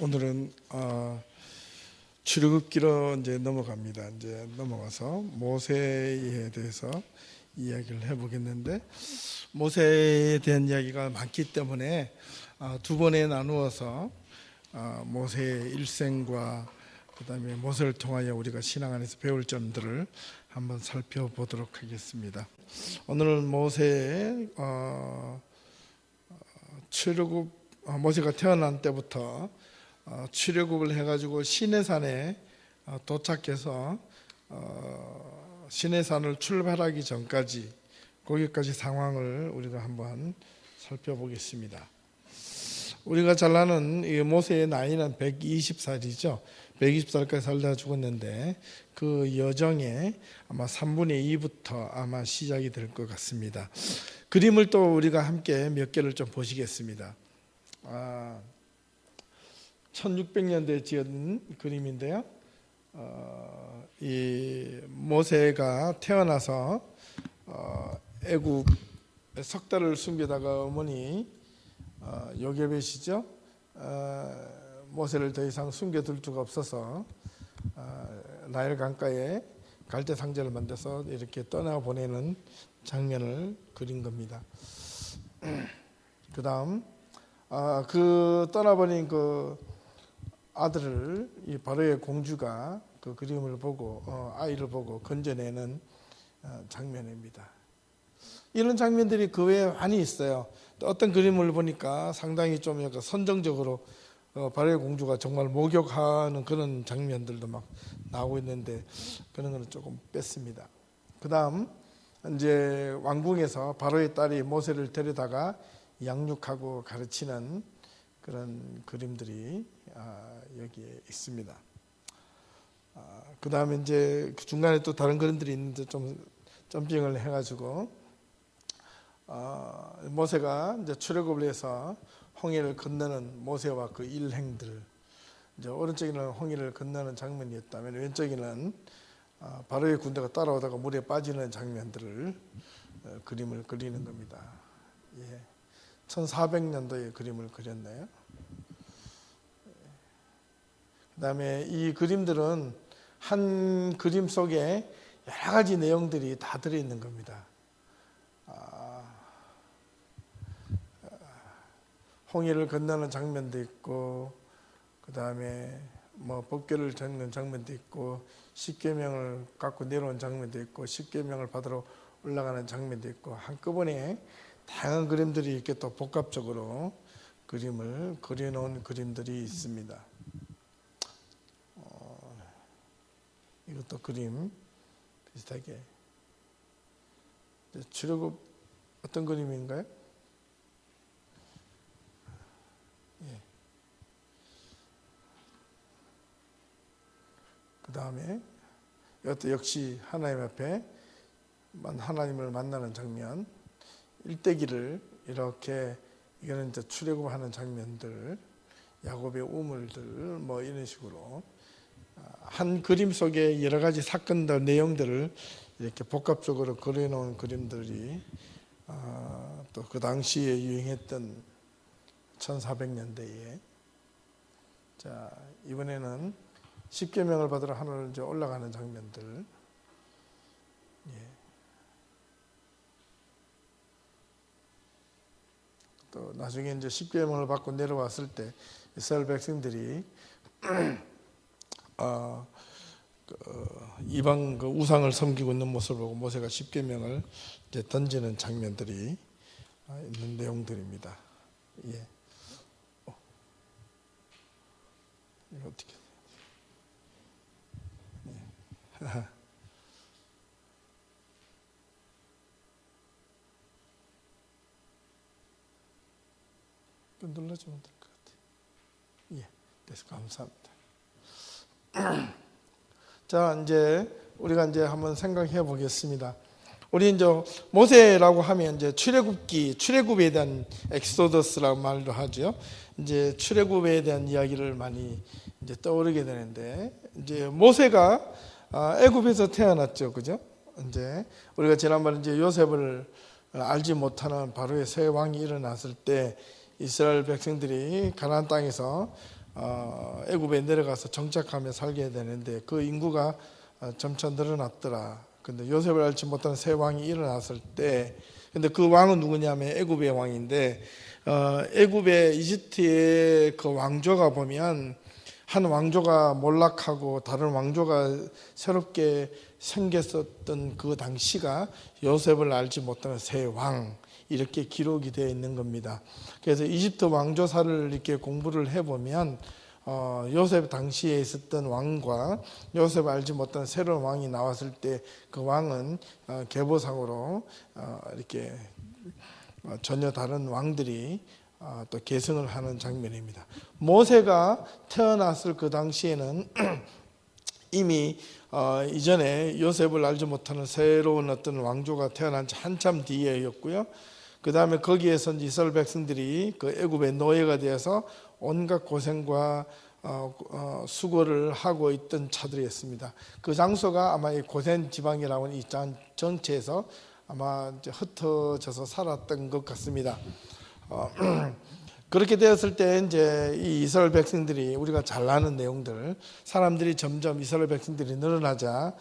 오늘은 출애굽기로 이제 넘어갑니다. 이제 넘어가서 모세에 대해서 이야기를 해보겠는데, 모세에 대한 이야기가 많기 때문에 두 번에 나누어서 모세의 일생과 그다음에 모세를 통하여 우리가 신앙 안에서 배울 점들을 한번 살펴보도록 하겠습니다. 오늘은 모세의 출애굽, 모세가 태어난 때부터 출애굽을 해가지고 시내산에 도착해서 시내산을 출발하기 전까지, 거기까지 상황을 우리가 한번 살펴보겠습니다. 우리가 잘 아는 이 모세의 나이는 120살이죠. 120살까지 살다 죽었는데, 그 여정에 아마 3분의 2부터 아마 시작이 될 것 같습니다. 그림을 또 우리가 함께 몇 개를 좀 보시겠습니다. 1600년대에 지은 그림인데요. 이 모세가 태어나서 애굽에 석 달을 숨기다가 어머니 요게벳이죠. 모세를 더 이상 숨겨둘 수가 없어서 나일 강가에 갈대 상자를 만들어서 이렇게 떠나보내는 장면을 그린 겁니다. 그 다음 그 떠나버린 그 아들을, 이 바로의 공주가 그 그림을 보고 아이를 보고 건져내는 장면입니다. 이런 장면들이 그 외에 많이 있어요. 또 어떤 그림을 보니까 상당히 좀 약간 선정적으로 바로의 공주가 정말 목욕하는 그런 장면들도 막 나오고 있는데, 그런 거는 조금 뺐습니다. 그 다음 이제 왕궁에서 바로의 딸이 모세를 데려다가 양육하고 가르치는 그런 그림들이 여기에 있습니다. 그 다음에 이제 그 중간에 또 다른 그림들이 있는데 좀 점핑을 해가지고 모세가 이제 출애굽을 해서 홍해를 건너는 모세와 그 일행들, 이제 오른쪽에는 홍해를 건너는 장면이었다면 왼쪽에는 바로의 군대가 따라오다가 물에 빠지는 장면들을 그림을 그리는 겁니다. 1400년도에 그림을 그렸네요. 그 다음에 이 그림들은 한 그림 속에 여러 가지 내용들이 다 들어있는 겁니다. 홍해를 건너는 장면도 있고, 그 다음에 뭐 법궤를 적는 장면도 있고, 십계명을 갖고 내려온 장면도 있고, 십계명을 받으러 올라가는 장면도 있고, 한꺼번에 다양한 그림들이 이렇게 또 복합적으로 그림을 그려놓은 그림들이 있습니다. 이것도 그림 비슷하게. 출애굽 어떤 그림인가요? 그 다음에 이것도 역시 하나님 앞에 하나님을 만나는 장면, 일대기를 이렇게, 이거는 이제 출애굽하는 장면들, 야곱의 우물들, 뭐 이런 식으로 한 그림 속에 여러 가지 사건들, 내용들을 이렇게 복합적으로 그려놓은 그림들이 또 그 당시에 유행했던 1400년대에, 자 이번에는 십계명을 받으러 하늘을 이제 올라가는 장면들. 또 나중에 이제 십계명을 받고 내려왔을 때 이스라엘 백성들이 이방 그 우상을 섬기고 있는 모습을 보고 모세가 십계명을 이제 던지는 장면들이 있는 내용들입니다. 이거 어떻게? 눌러주면 될 것 같아요. 그래서 감사합니다. 자, 이제 우리가 이제 한번 생각해 보겠습니다. 우리 이제 모세라고 하면 이제 출애굽에 대한 엑소더스라고 말도 하죠. 이제 출애굽에 대한 이야기를 많이 이제 떠오르게 되는데, 이제 모세가 애굽에서 태어났죠, 그죠? 이제 우리가 지난번에 이제 요셉을 알지 못하는 바로의 새 왕이 일어났을 때 이스라엘 백성들이 가나안 땅에서 애굽에 내려가서 정착하며 살게 되는데 그 인구가 점차 늘어났더라. 근데 요셉을 알지 못하는 새 왕이 일어났을 때, 근데 그 왕은 누구냐면 애굽의 왕인데, 애굽의 이집트의 그 왕조가 보면 한 왕조가 몰락하고 다른 왕조가 새롭게 생겼었던 그 당시가 요셉을 알지 못하는 새 왕, 이렇게 기록이 되어 있는 겁니다. 그래서 이집트 왕조사를 이렇게 공부를 해보면 요셉 당시에 있었던 왕과 요셉을 알지 못한 새로운 왕이 나왔을 때 그 왕은 계보상으로 이렇게 전혀 다른 왕들이 또 계승을 하는 장면입니다. 모세가 태어났을 그 당시에는 이미 이전에 요셉을 알지 못하는 새로운 어떤 왕조가 태어난 지 한참 뒤에였고요. 그 다음에 거기에서 이스라엘 백성들이 그 애굽의 노예가 되어서 온갖 고생과 수고를 하고 있던 차들이었습니다. 그 장소가 아마 이 고센 지방이라고 하는 이 전체에서 아마 이제 흩어져서 살았던 것 같습니다. 그렇게 되었을 때 이제 이 이스라엘 백성들이 우리가 잘 아는 내용들, 사람들이 점점 이스라엘 백성들이 늘어나자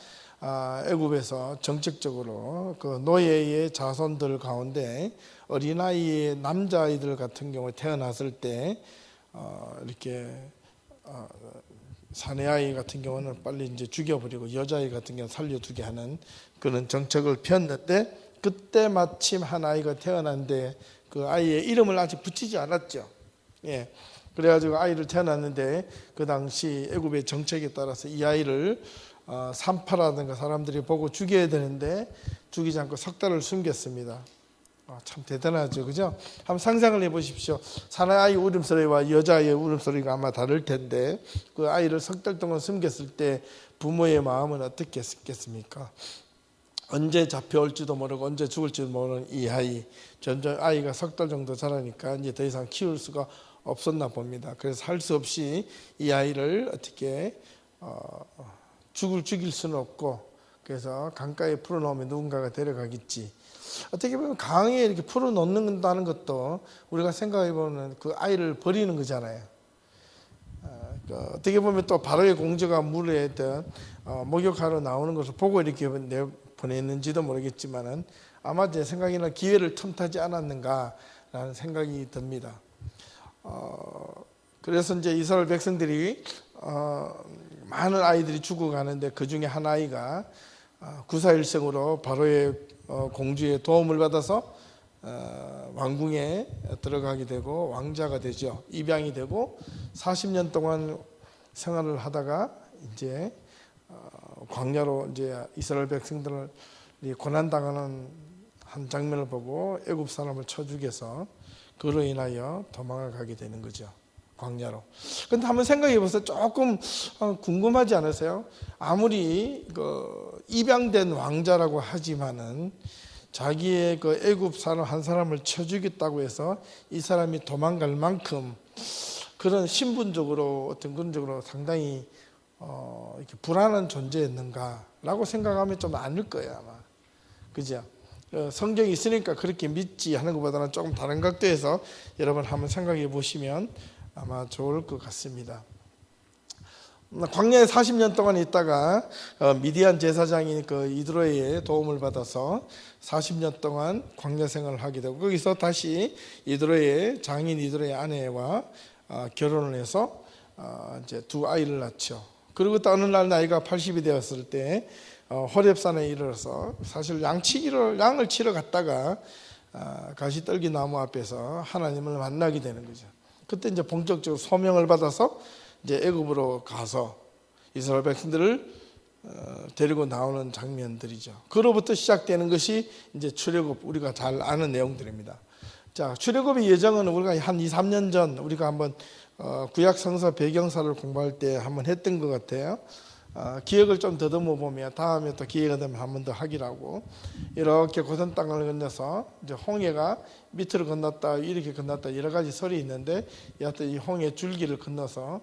애굽에서 정책적으로 그 노예의 자손들 가운데 어린아이의 남자아이들 같은 경우에 태어났을 때 이렇게 사내아이 같은 경우는 빨리 이제 죽여버리고 여자아이 같은 경우는 살려두게 하는 그런 정책을 폈는데, 그때 마침 한 아이가 태어났는데 그 아이의 이름을 아직 붙이지 않았죠. 예. 그래가지고 아이를 태어났는데 그 당시 애굽의 정책에 따라서 이 아이를 산파라든가 사람들이 보고 죽여야 되는데 죽이지 않고 석 달을 숨겼습니다. 참 대단하죠, 그죠? 한번 상상을 해보십시오. 사내아이 울음소리와 여자아이의 울음소리가 아마 다를 텐데 그 아이를 석 달 동안 숨겼을 때 부모의 마음은 어떻게 했겠습니까? 언제 잡혀올지도 모르고 언제 죽을지도 모르는 이 아이, 점점 아이가 석 달 정도 자라니까 이제 더 이상 키울 수가 없었나 봅니다. 그래서 할 수 없이 이 아이를 어떻게 죽일 수는 없고, 그래서 강가에 풀어놓으면 누군가가 데려가겠지. 어떻게 보면 강에 이렇게 풀어놓는다는 것도 우리가 생각해보면 그 아이를 버리는 거잖아요. 어떻게 보면 또 바로의 공주가 물에 목욕하러 나오는 것을 보고 이렇게 보냈는지도 모르겠지만은 아마 제 생각에는 기회를 틈타지 않았는가라는 생각이 듭니다. 그래서 이제 이스라엘 백성들이 많은 아이들이 죽어가는데 그 중에 한 아이가 구사일생으로 바로의 공주의 도움을 받아서 왕궁에 들어가게 되고 왕자가 되죠. 입양이 되고 40년 동안 생활을 하다가 이제 광야로 이제 이스라엘 백성들을 고난당하는 한 장면을 보고 애굽 사람을 쳐 죽여서 그로 인하여 도망을 가게 되는 거죠. 광야로. 근데 한번 생각해 보세요. 조금 궁금하지 않으세요? 아무리 그 입양된 왕자라고 하지만은 자기의 그 애굽 사람 한 사람을 쳐 죽였다고 해서 이 사람이 도망갈 만큼 그런 신분적으로 어떤 그런 적으로 상당히 이렇게 불안한 존재였는가라고 생각하면 좀 아닐 거예요, 아마. 그죠? 성경이 있으니까 그렇게 믿지 하는 것보다는 조금 다른 각도에서 여러분 한번 생각해 보시면 아마 좋을 것 같습니다. 광야에 40년 동안 있다가 미디안 제사장인 그 이드로의 도움을 받아서 40년 동안 광야 생활을 하게 되고, 거기서 다시 이드로의 장인 이드로의 아내와 결혼을 해서 이제 두 아이를 낳죠. 그리고 또 어느 날 나이가 80이 되었을 때 호렙산에 이르러서 사실 양을 치러 갔다가 가시떨기 나무 앞에서 하나님을 만나게 되는 거죠. 그때 이제 본격적으로 소명을 받아서 이제 애굽으로 가서 이스라엘 백성들을 데리고 나오는 장면들이죠. 그로부터 시작되는 것이 이제 출애굽, 우리가 잘 아는 내용들입니다. 자, 출애굽의 예정은 우리가 한 2, 3년 전 우리가 한번 구약 성서 배경사를 공부할 때 한번 했던 것 같아요. 기억을 좀 더듬어 보면 다음에 또 기회가 되면 한 번 더 하기라고, 이렇게 고선 땅을 건너서 이제 홍해가 밑으로 건넜다 이렇게 건넜다 여러 가지 설이 있는데, 여하튼 이 홍해 줄기를 건너서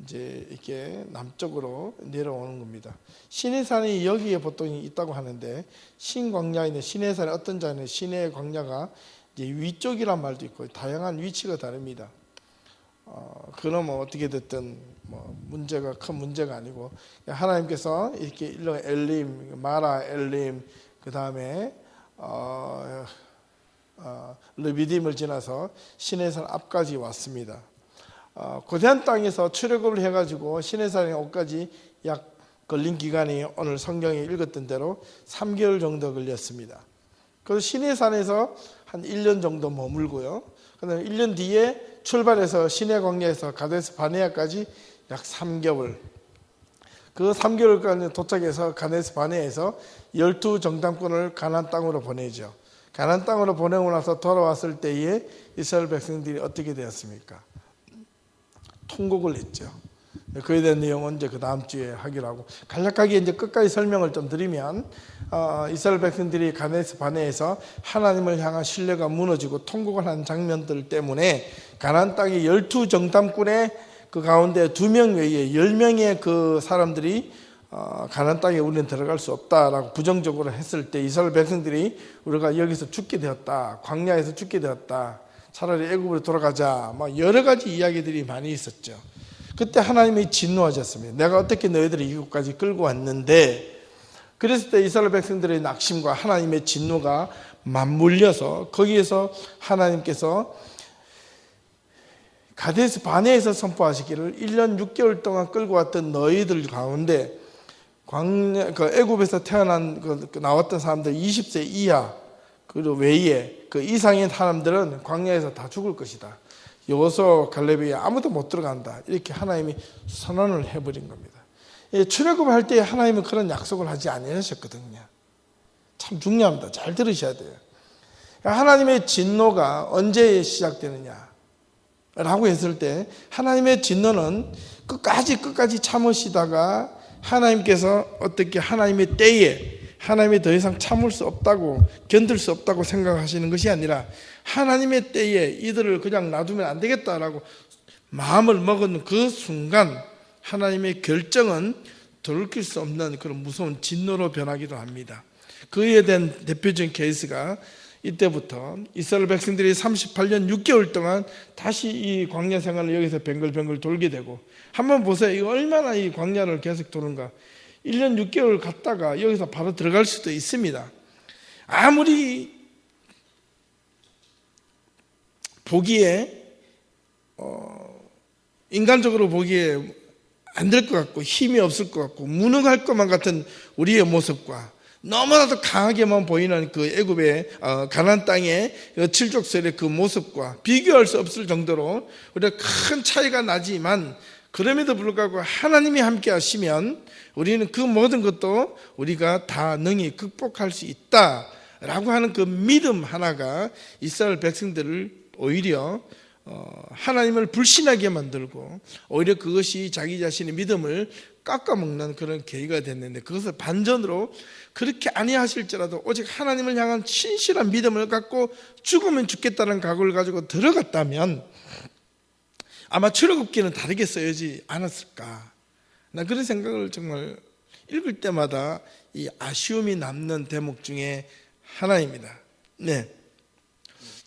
이제 이렇게 남쪽으로 내려오는 겁니다. 시내산이 여기에 보통 있다고 하는데, 신광야에 있는 시내산의 어떤 자는 시내 광야가 이제 위쪽이란 말도 있고 다양한 위치가 다릅니다. 그놈은 어떻게 됐든 문제가 큰 문제가 아니고 하나님께서 이렇게 일러 엘림, 마라, 엘림, 그 다음에 르비딤을 지나서 시내산 앞까지 왔습니다. 고대한 땅에서 출애굽을 해가지고 시내산에 오기까지 약 걸린 기간이 오늘 성경에 읽었던 대로 3개월 정도 걸렸습니다. 그래서 시내산에서 한 1년 정도 머물고요. 그다음에 1년 뒤에 출발해서 시내 광야에서 가데스 바네아까지 약 3개월. 그 3개월까지 도착해서 가데스 바네아에서 12정탐꾼을 가나안 땅으로 보내죠. 가나안 땅으로 보내고 나서 돌아왔을 때에 이스라엘 백성들이 어떻게 되었습니까? 통곡을 했죠. 그에 대한 내용은 이제 그 다음 주에 하기로 하고, 간략하게 이제 끝까지 설명을 좀 드리면, 이스라엘 백성들이 가데스 바네아에서 하나님을 향한 신뢰가 무너지고 통곡을 한 장면들 때문에 가나안 땅의 12정탐꾼의 그 가운데 2명 외에 10명의 그 사람들이 가나안 땅에 우리는 들어갈 수 없다라고 부정적으로 했을 때 이스라엘 백성들이 우리가 여기서 죽게 되었다, 광야에서 죽게 되었다, 차라리 애굽으로 돌아가자, 막 여러 가지 이야기들이 많이 있었죠. 그때 하나님이 진노하셨습니다. 내가 어떻게 너희들을 이곳까지 끌고 왔는데, 그랬을 때 이스라엘 백성들의 낙심과 하나님의 진노가 맞물려서 거기에서 하나님께서 가데스 바네아에서 선포하시기를 1년 6개월 동안 끌고 왔던 너희들 가운데 애굽에서 태어난 나왔던 사람들 20세 이하 그리고 외에 그 이상의 사람들은 광야에서 다 죽을 것이다. 여호수아 갈렙이 아무도 못 들어간다. 이렇게 하나님이 선언을 해버린 겁니다. 출애굽할 때 하나님은 그런 약속을 하지 않으셨거든요. 참 중요합니다. 잘 들으셔야 돼요. 하나님의 진노가 언제 시작되느냐 라고 했을 때, 하나님의 진노는 끝까지 참으시다가 하나님께서 어떻게 하나님의 때에 하나님이 더 이상 참을 수 없다고, 견딜 수 없다고 생각하시는 것이 아니라 하나님의 때에 이들을 그냥 놔두면 안 되겠다라고 마음을 먹은 그 순간 하나님의 결정은 돌이킬 수 없는 그런 무서운 진노로 변하기도 합니다. 그에 대한 대표적인 케이스가 이때부터 이스라엘 백성들이 38년 6개월 동안 다시 이 광야 생활을 여기서 뱅글뱅글 돌게 되고, 한번 보세요. 이거 얼마나 이 광야를 계속 도는가. 1년 6개월 갔다가 여기서 바로 들어갈 수도 있습니다. 아무리 보기에 인간적으로 보기에 안 될 것 같고 힘이 없을 것 같고 무능할 것만 같은 우리의 모습과 너무나도 강하게만 보이는 그 애굽의 가나안 땅의 칠족설의 그 모습과 비교할 수 없을 정도로 우리가 큰 차이가 나지만, 그럼에도 불구하고 하나님이 함께 하시면 우리는 그 모든 것도 우리가 다 능히 극복할 수 있다라고 하는 그 믿음 하나가 이스라엘 백성들을 오히려 하나님을 불신하게 만들고, 오히려 그것이 자기 자신의 믿음을 깎아먹는 그런 계기가 됐는데, 그것을 반전으로 그렇게 아니하실지라도 오직 하나님을 향한 신실한 믿음을 갖고 죽으면 죽겠다는 각오를 가지고 들어갔다면 아마 출애굽기는 다르게 써야지 않았을까. 나 그런 생각을 정말 읽을 때마다 이 아쉬움이 남는 대목 중에 하나입니다. 네.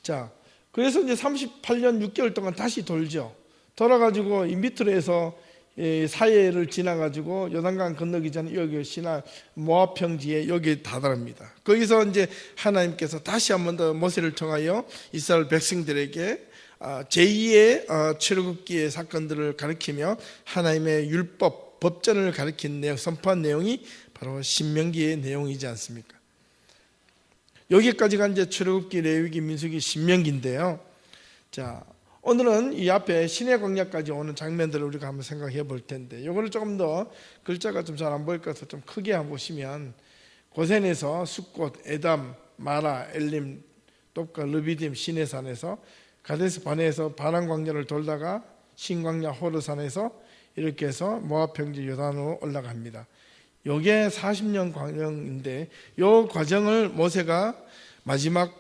자, 그래서 이제 38년 6개월 동안 다시 돌죠. 돌아가지고 이 밑으로 해서 사해를 지나가지고 요단강 건너기 전에 여기 모압 평지에 여기 다다릅니다. 거기서 이제 하나님께서 다시 한 번 더 모세를 통하여 이스라엘 백성들에게 제2의 출애굽기의 사건들을 가리키며 하나님의 율법, 법전을 가리킨 내용, 선포한 내용이 바로 신명기의 내용이지 않습니까? 여기까지가 이제 출애굽기, 레위기, 민수기, 신명기인데요. 자, 오늘은 이 앞에 시내 광야까지 오는 장면들을 우리가 한번 생각해 볼 텐데, 요거를 조금 더 글자가 좀 잘 안 보일 것 같아서 좀 크게 한번 보시면, 고센에서 숫곳, 에담, 마라, 엘림, 톱과 르비딤, 시내산에서 가데스 바네아에서 바란 광야를 돌다가 신광야 호르산에서 이렇게 해서 모압 평지 요단으로 올라갑니다. 요게 40년 과정인데, 요 과정을 모세가 마지막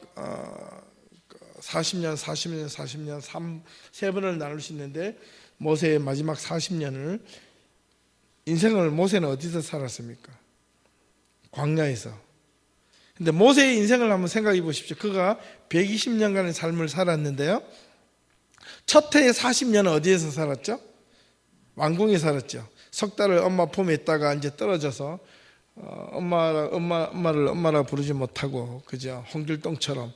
40년, 3세 번을 나눌 수 있는데, 모세의 마지막 40년을 인생을 모세는 어디서 살았습니까? 광야에서. 근데 모세의 인생을 한번 생각해 보십시오. 그가 120년간의 삶을 살았는데요, 첫 해에 40년은 어디에서 살았죠? 왕궁에 살았죠. 석 달을 엄마 품에 있다가 이제 떨어져서 엄마라 부르지 못하고 그죠? 홍길동처럼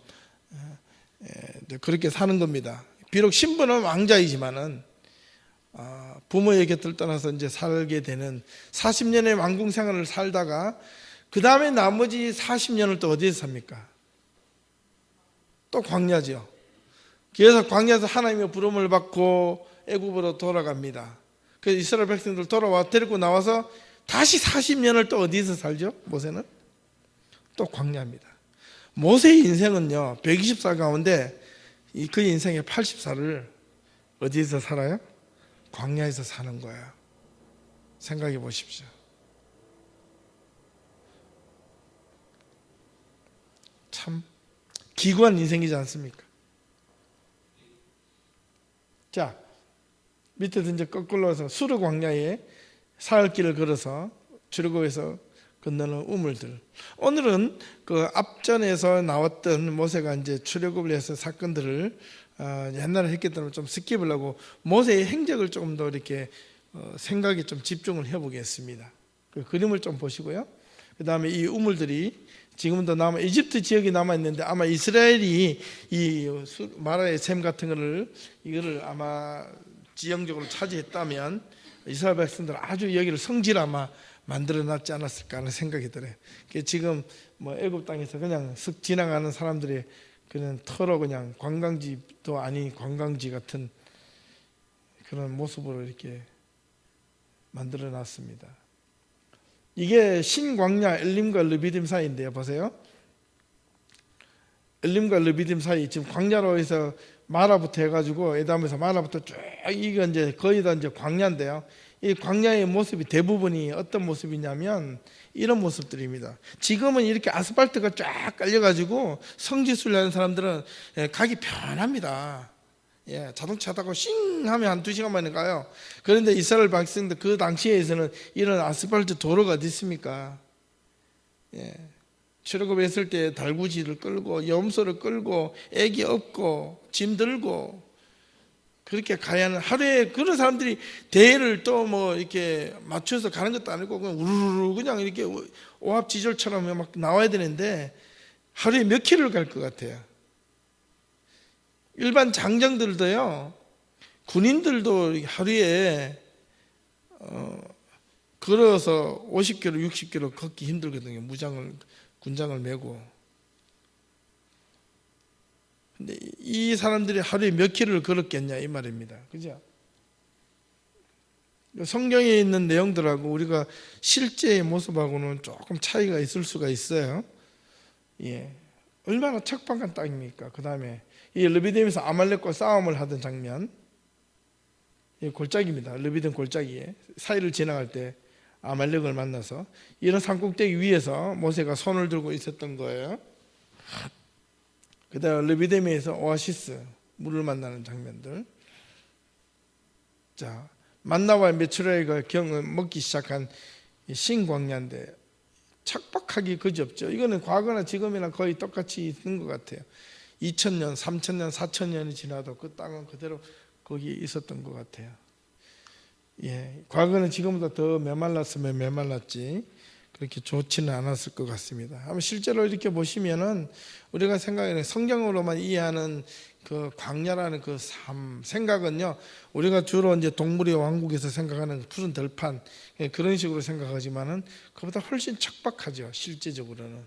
그렇게 사는 겁니다. 비록 신분은 왕자이지만은 부모의 곁을 떠나서 이제 살게 되는 40년의 왕궁 생활을 살다가 그 다음에 나머지 40년을 또 어디에서 삽니까? 또 광야죠. 그래서 광야에서 하나님의 부름을 받고 애굽으로 돌아갑니다. 그래서 이스라엘 백성들 돌아와 데리고 나와서 다시 40년을 또 어디에서 살죠? 모세는 또 광야입니다. 모세의 인생은요 120살 가운데 그 인생의 80살을 어디에서 살아요? 광야에서 사는 거예요. 생각해 보십시오. 참 기구한 인생이지 않습니까? 자, 밑에서 이제 거꾸로 해서 수르 광야에 사흘길을 걸어서 출애굽에서 건너는 우물들. 오늘은 그 앞전에서 나왔던 모세가 이제 출애굽을 해서 사건들을 옛날에 했기 때문에 좀 스킵을 하고 모세의 행적을 조금 더 이렇게 생각에 좀 집중을 해보겠습니다. 그 그림을 좀 보시고요. 그 다음에 이 우물들이 지금도 남아 이집트 지역이 남아 있는데 아마 이스라엘이 이 마라의 샘 같은 거를 이거를 아마 지형적으로 차지했다면 이스라엘 백성들 아주 여기를 성지를 아마 만들어놨지 않았을까 하는 생각이 들어요. 지금 뭐 애굽 땅에서 그냥 쓱 지나가는 사람들의 그냥 터로 그냥 관광지도 아닌 관광지 같은 그런 모습으로 이렇게 만들어놨습니다. 이게 신광야 엘림과 르비딤 사이인데요. 보세요. 엘림과 르비딤 사이 지금 광야로 해서 마라부터 해가지고 에담에서 마라부터 쭉 이게 이제 거의 다 이제 광야인데요. 이 광야의 모습이 대부분이 어떤 모습이냐면 이런 모습들입니다. 지금은 이렇게 아스팔트가 쫙 깔려가지고 성지순례 하는 사람들은 가기 편합니다. 자동차 타고 싱 하면 한 2시간 만에 가요. 그런데 이스라엘 백성들 그 당시에서는 이런 아스팔트 도로가 어디 있습니까? 출애굽했을 때 달구지를 끌고 염소를 끌고 애기 업고 짐 들고 그렇게 가야 하는 하루에 그런 사람들이 대회를 또 뭐 이렇게 맞춰서 가는 것도 아니고 그냥 우르르 그냥 이렇게 오합지졸처럼 막 나와야 되는데 하루에 몇 킬로를 갈 것 같아요. 일반 장정들도요, 군인들도 하루에 걸어서 50km, 60km 걷기 힘들거든요. 군장을 메고. 근데 이 사람들이 하루에 몇 킬로를 걸었겠냐 이 말입니다. 그죠? 성경에 있는 내용들하고 우리가 실제의 모습하고는 조금 차이가 있을 수가 있어요. 얼마나 척박한 땅입니까? 그 다음에 이 르비딤에서 아말렉과 싸움을 하던 장면, 골짜기입니다. 르비딤 골짜기에 사이를 지나갈 때 아말렉을 만나서 이런 산꼭대기 위에서 모세가 손을 들고 있었던 거예요. 그 다음에 르비딤에서 오아시스, 물을 만나는 장면들. 자, 만나와 메추라기가 먹기 시작한 신광야인데 척박하기 그지없죠. 이거는 과거나 지금이나 거의 똑같이 있는 것 같아요. 2000년, 3000년, 4000년이 지나도 그 땅은 그대로 거기에 있었던 것 같아요. 과거는 지금보다 더 메말랐으면 메말랐지 그렇게 좋지는 않았을 것 같습니다. 아마 실제로 이렇게 보시면은 우리가 생각하는 성경으로만 이해하는 그 광야라는 그 삶 생각은요, 우리가 주로 이제 동물의 왕국에서 생각하는 푸른 들판 그런 식으로 생각하지만은 그보다 훨씬 척박하죠. 실제적으로는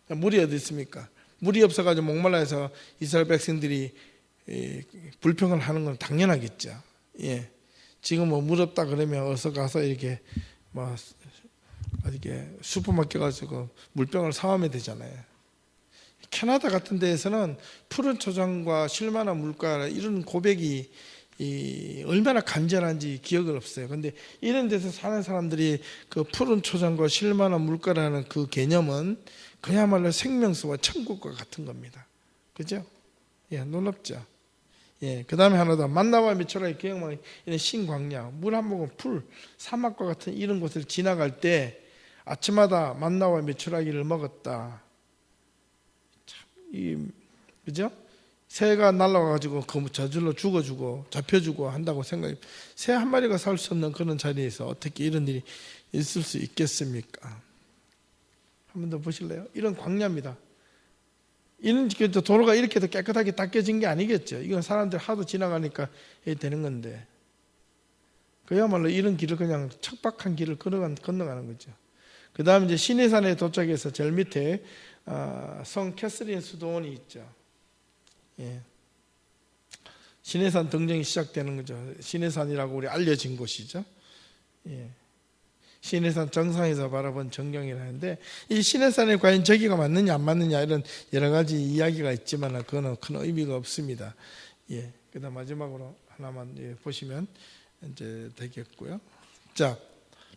물이 어디 있습니까? 물이 없어가지고 목말라해서 이스라엘 백성들이 불평을 하는 건 당연하겠죠. 지금 뭐 물 없다 그러면 어서 가서 이렇게 뭐 이렇게 슈퍼마켓 가지고 물병을 사오면 되잖아요. 캐나다 같은 데에서는 푸른 초장과 실만한 물가 이런 고백이 얼마나 간절한지 기억을 없어요. 근데 이런 데서 사는 사람들이 그 푸른 초장과 실만한 물가라는 그 개념은 그야말로 생명수와 천국과 같은 겁니다. 그죠? 놀랍죠? 그 다음에 하나 더, 만나와 메추라기 기억만 이런 신광야, 물 한 모금 풀, 사막과 같은 이런 곳을 지나갈 때 아침마다 만나와 메추라기를 먹었다. 그죠? 새가 날아가가지고 그 저절로 죽어주고 잡혀주고 한다고 생각해. 새 한 마리가 살 수 없는 그런 자리에서 어떻게 이런 일이 있을 수 있겠습니까? 한 번 더 보실래요? 이런 광야입니다. 이런 도로가 이렇게 더 깨끗하게 닦여진 게 아니겠죠. 이건 사람들 하도 지나가니까 되는 건데, 그야말로 이런 길을 그냥 척박한 길을 건너가는 거죠. 그 다음 이제 시내산에 도착해서 제일 밑에 성 캐서린 수도원이 있죠. 예. 시내산 등정이 시작되는 거죠. 시내산이라고 우리 알려진 곳이죠. 예. 시내산 정상에서 바라본 전경이라는데, 이 시내산에 과연 저기가 맞느냐 안 맞느냐 이런 여러 가지 이야기가 있지만 그거는 큰 의미가 없습니다. 예. 그다음 마지막으로 하나만 보시면 이제 되겠고요. 자,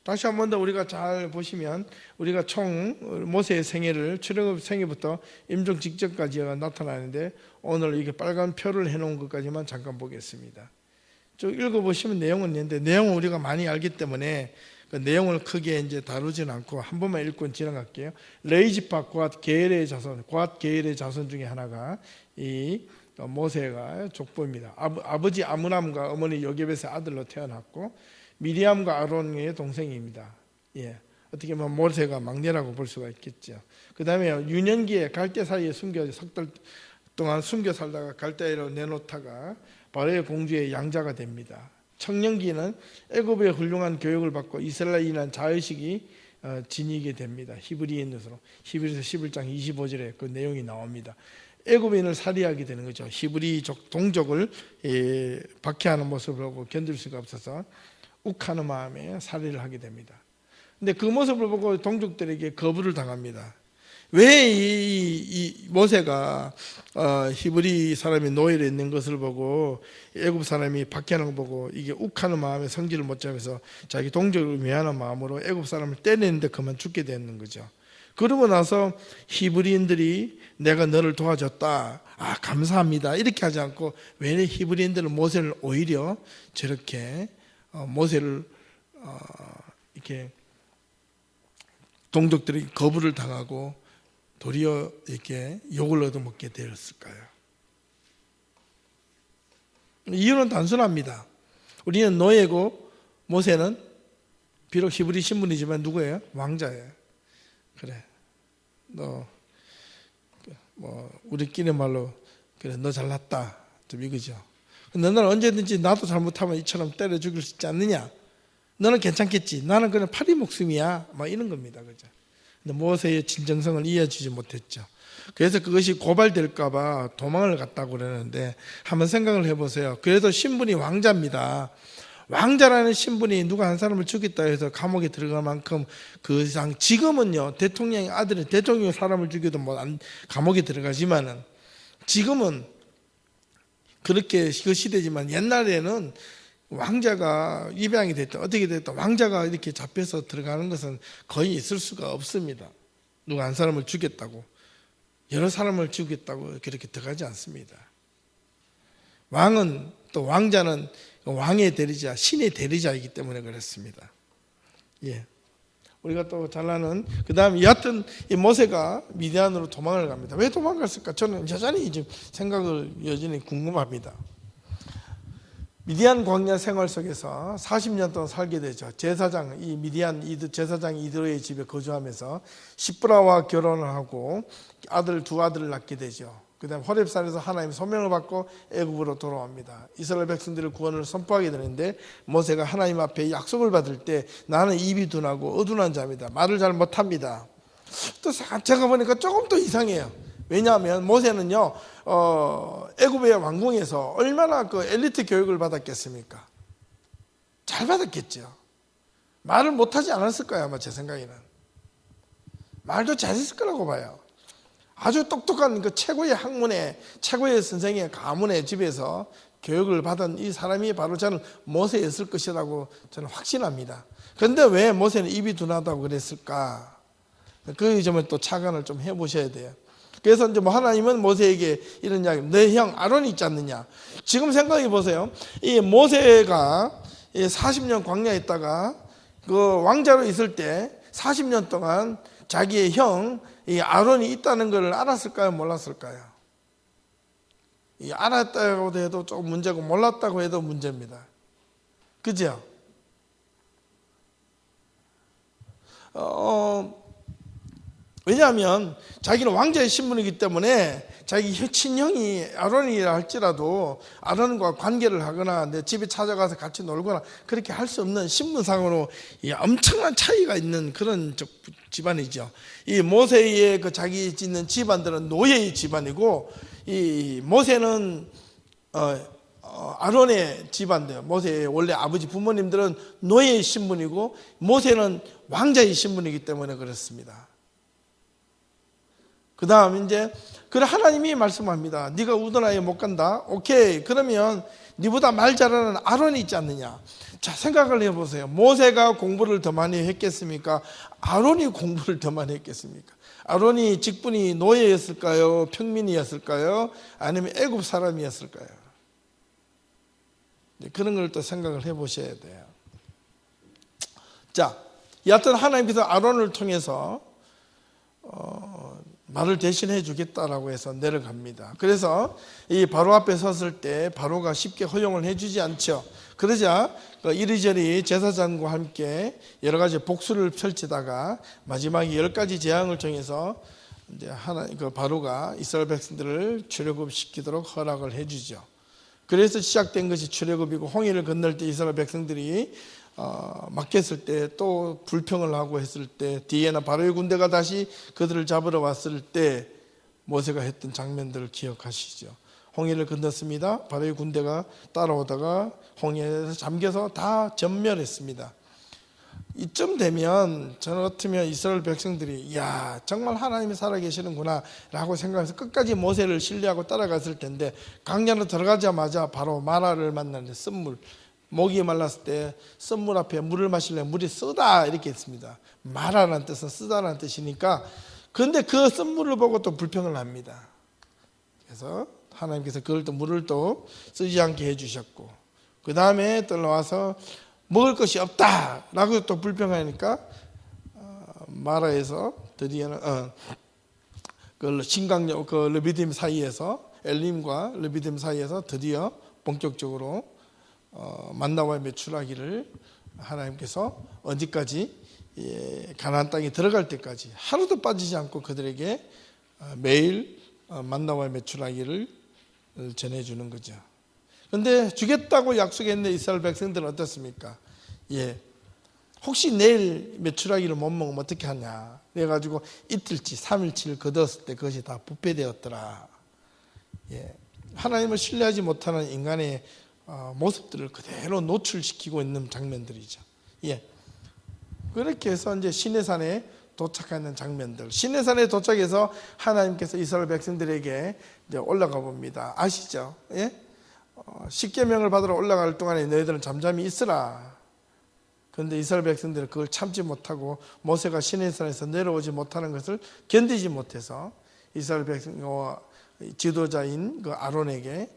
다시 한 번 더 우리가 잘 보시면 우리가 총 모세의 생애를 출애굽 생애부터 임종 직전까지 나타나는데, 오늘 이게 빨간 표를 해놓은 것까지만 잠깐 보겠습니다. 쭉 읽어보시면 내용은 있는데, 내용은 우리가 많이 알기 때문에 그 내용을 크게 이제 다루지는 않고 한 번만 읽고 지나갈게요. 레이지파 고앗 게엘의 자손 중에 하나가 이 모세가 족보입니다. 아버지 아므람과 어머니 요게벳의 아들로 태어났고, 미리암과 아론의 동생입니다. 예, 어떻게 보면 모세가 막내라고 볼 수가 있겠죠. 그 다음에 유년기에 갈대 사이에 석 달 동안 숨겨 살다가 갈대로 내놓다가 바로의 공주의 양자가 됩니다. 청년기는 애굽의 훌륭한 교육을 받고 이스라엘이라는 자의식이 지니게 됩니다. 히브리인으로 히브리서 11장 25절에 그 내용이 나옵니다. 애굽인을 살해하게 되는 거죠. 히브리족 동족을 박해하는 모습을 보고 견딜 수가 없어서 욱하는 마음에 살해를 하게 됩니다. 근데 그 모습을 보고 동족들에게 거부를 당합니다. 왜 이 모세가 히브리 사람이 노예로 있는 것을 보고 애굽 사람이 박해하는 걸 보고 이게 욱하는 마음에 성질을 못 잡아서 자기 동족을 미안한 마음으로 애굽 사람을 때리는데 그만 죽게 되는 거죠. 그러고 나서 히브리인들이 내가 너를 도와줬다, 감사합니다, 이렇게 하지 않고 왜 히브리인들은 모세를 오히려 저렇게 모세를 이렇게 동족들이 거부를 당하고 도리어 이렇게 욕을 얻어먹게 되었을까요? 이유는 단순합니다. 우리는 노예고 모세는 비록 히브리 신분이지만 누구예요? 왕자예요. 그래, 너 우리끼리 말로 그래, 너 잘났다 좀 이거죠. 너는 언제든지 나도 잘못하면 이처럼 때려 죽일 수 있지 않느냐? 너는 괜찮겠지. 나는 그냥 파리 목숨이야. 막 이런 겁니다. 그죠? 근데 모세의 진정성을 이해해주지 못했죠. 그래서 그것이 고발될까봐 도망을 갔다고 그러는데, 한번 생각을 해보세요. 그래도 신분이 왕자입니다. 왕자라는 신분이 누가 한 사람을 죽였다 해서 감옥에 들어갈 만큼 그 이상, 지금은요, 대통령의 아들은 대통령이 사람을 죽여도 감옥에 들어가지만은, 지금은 그렇게 그 시대지만 옛날에는 왕자가 입양이 됐다 어떻게 됐다 왕자가 이렇게 잡혀서 들어가는 것은 거의 있을 수가 없습니다. 누가 한 사람을 죽였다고, 여러 사람을 죽였다고 그렇게 들어가지 않습니다. 왕은, 또 왕자는 왕의 대리자, 신의 대리자이기 때문에 그렇습니다. 예. 우리가 또 잘 아는, 그 다음에 여하튼 이 모세가 미디안으로 도망을 갑니다. 왜 도망갔을까? 저는 여전히 지금 생각을 여전히 궁금합니다. 미디안 광야 생활 속에서 40년 동안 살게 되죠. 제사장, 이 미디안 제사장 이드로의 집에 거주하면서 시브라와 결혼을 하고 두 아들을 낳게 되죠. 그 다음 호렙산에서 하나님의 소명을 받고 애굽으로 돌아옵니다. 이스라엘 백성들의 구원을 선포하게 되는데, 모세가 하나님 앞에 약속을 받을 때 나는 입이 둔하고 어둔한 자입니다. 말을 잘 못합니다. 또 제가 보니까 조금 더 이상해요. 왜냐하면 모세는요, 애굽의 왕궁에서 얼마나 그 엘리트 교육을 받았겠습니까? 잘 받았겠죠. 말을 못하지 않았을 거예요, 아마 제 생각에는. 말도 잘했을 거라고 봐요. 아주 똑똑한 그 최고의 학문의, 최고의 선생의 가문의 집에서 교육을 받은 이 사람이 바로 저는 모세였을 것이라고 저는 확신합니다. 그런데 왜 모세는 입이 둔하다고 그랬을까? 그 점을 또 착안을 좀 해보셔야 돼요. 그래서 이제 하나님은 모세에게 이런 이야기, 내 형 아론이 있지 않느냐. 지금 생각해 보세요. 이 모세가 40년 광야에 있다가 그 왕자로 있을 때 40년 동안 자기의 형 이 아론이 있다는 걸 알았을까요? 몰랐을까요? 알았다고 해도 조금 문제고 몰랐다고 해도 문제입니다. 그죠? 왜냐하면 자기는 왕자의 신분이기 때문에 자기 친형이 아론이라 할지라도 아론과 관계를 하거나 내 집에 찾아가서 같이 놀거나 그렇게 할 수 없는 신분상으로 엄청난 차이가 있는 그런 집안이죠. 이 모세의 그 자기 있는 집안들은 노예의 집안이고, 이 모세는 아론의 집안들, 모세의 원래 아버지 부모님들은 노예의 신분이고 모세는 왕자의 신분이기 때문에 그렇습니다. 그 다음 이제 그래 하나님이 말씀합니다. 네가 우둔하에 못 간다. 오케이. 그러면 네보다 말 잘하는 아론이 있지 않느냐. 자, 생각을 해보세요. 모세가 공부를 더 많이 했겠습니까? 아론이 공부를 더 많이 했겠습니까? 아론이 직분이 노예였을까요? 평민이었을까요? 아니면 애굽 사람이었을까요? 그런 걸 또 생각을 해보셔야 돼요. 자, 여하튼 하나님께서 아론을 통해서 말을 대신해 주겠다라고 해서 내려갑니다. 그래서 이 바로 앞에 섰을 때 바로가 쉽게 허용을 해주지 않죠. 그러자 이리저리 제사장과 함께 여러 가지 복수를 펼치다가 마지막에 10가지 재앙을 정해서 이제 바로가 이스라엘 백성들을 출애굽시키도록 허락을 해주죠. 그래서 시작된 것이 출애굽이고, 홍해를 건널 때 이스라엘 백성들이 막혔을 때 또 불평을 하고 했을 때 뒤에는 바로의 군대가 다시 그들을 잡으러 왔을 때 모세가 했던 장면들을 기억하시죠. 홍해를 건넜습니다. 바로의 군대가 따라오다가 홍해에서 잠겨서 다 전멸했습니다. 이쯤 되면 저는 같으면 이스라엘 백성들이 야, 정말 하나님이 살아계시는구나 라고 생각해서 끝까지 모세를 신뢰하고 따라갔을 텐데, 강야로 들어가자마자 바로 마라를 만나는데 쓴물, 목이 말랐을 때 쓴물 앞에 물을 마시려면 물이 쓰다 이렇게 했습니다. 마라라는 뜻은 쓰다라는 뜻이니까. 그런데 그 쓴물을 보고 또 불평을 합니다. 그래서 하나님께서 그걸 또 물을 또 쓰지 않게 해주셨고, 그 다음에 또 나와서 먹을 것이 없다라고 또 불평하니까 마라에서 드디어는 그 신강역 그 르비딤 사이에서, 엘림과 르비딤 사이에서 드디어 본격적으로 만나와 메추라기를 하나님께서 어디까지, 가나안 땅에 들어갈 때까지 하루도 빠지지 않고 그들에게 매일 만나와 메추라기를 전해주는 거죠. 그런데 주겠다고 약속했는데 이스라엘 백성들은 어떻습니까? 혹시 내일 메추라기를 못 먹으면 어떻게 하냐. 그래가지고 이틀치 3일치를 거뒀을 때 그것이 다 부패되었더라. 하나님을 신뢰하지 못하는 인간의 모습들을 그대로 노출시키고 있는 장면들이죠. 그렇게 해서 이제 시내산에 도착하는 장면들. 시내산에 도착해서 하나님께서 이스라엘 백성들에게 이제 올라가 봅니다. 아시죠? 십계명을 받으러 올라갈 동안에 너희들은 잠잠히 있으라. 그런데 이스라엘 백성들은 그걸 참지 못하고 모세가 시내산에서 내려오지 못하는 것을 견디지 못해서 이스라엘 백성과 지도자인 그 아론에게,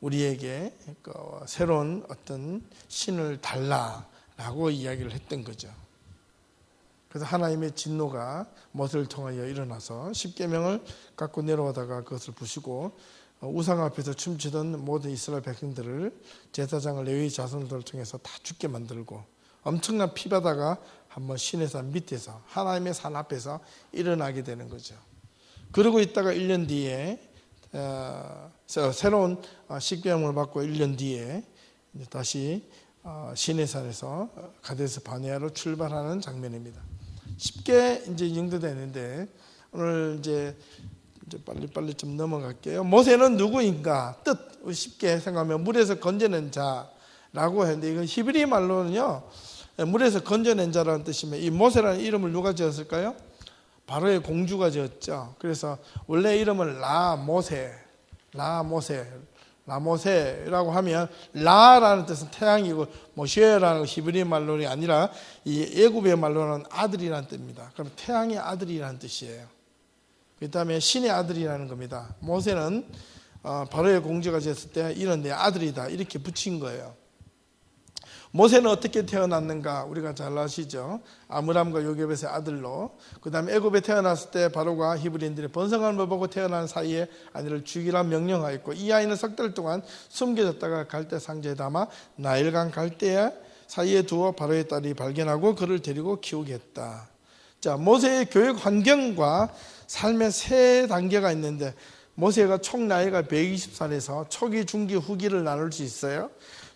우리에게 그 새로운 어떤 신을 달라라고 이야기를 했던 거죠. 그래서 하나님의 진노가 모세를 통하여 일어나서 십계명을 갖고 내려오다가 그것을 부수고 우상 앞에서 춤추던 모든 이스라엘 백성들을, 제사장을 레위 자손들을 통해서 다 죽게 만들고 엄청난 피바다가 한번 시내산 밑에서 하나님의 산 앞에서 일어나게 되는 거죠. 그러고 있다가 1년 뒤에 새로운 십계명을 받고 1년 뒤에 다시 시내산에서 가데스 바네아로 출발하는 장면입니다. 쉽게 이제 이 정도 되는데 오늘 이제 빨리 좀 넘어갈게요. 모세는 누구인가? 뜻 쉽게 생각하면 물에서 건져낸 자라고 했는데, 이건 히브리 말로는요, 물에서 건져낸 자라는 뜻이면, 이 모세라는 이름을 누가 지었을까요? 바로의 공주가 지었죠. 그래서 원래 이름은 라모세라고 하면, 라라는 뜻은 태양이고 모셰라는 히브리 말론이 아니라 이 애굽의 말로는 아들이라는 뜻입니다. 그럼 태양의 아들이라는 뜻이에요. 그 다음에 신의 아들이라는 겁니다. 모세는 바로의 공주가 지었을 때 이런 내 아들이다 이렇게 붙인 거예요. 모세는 어떻게 태어났는가 우리가 잘 아시죠. 아므람과 요게벳의 아들로, 그 다음에 애굽에 태어났을 때 바로가 히브리인들이 번성함을 보고 태어난 사이에 아이를 죽이라 명령하였고, 이 아이는 석 달 동안 숨겨졌다가 갈대 상자에 담아 나일강 갈대 사이에 두어 바로의 딸이 발견하고 그를 데리고 키우게 했다. 자, 모세의 교육 환경과 삶의 세 단계가 있는데, 모세가 총 나이가 120살에서 초기, 중기, 후기를 나눌 수 있어요.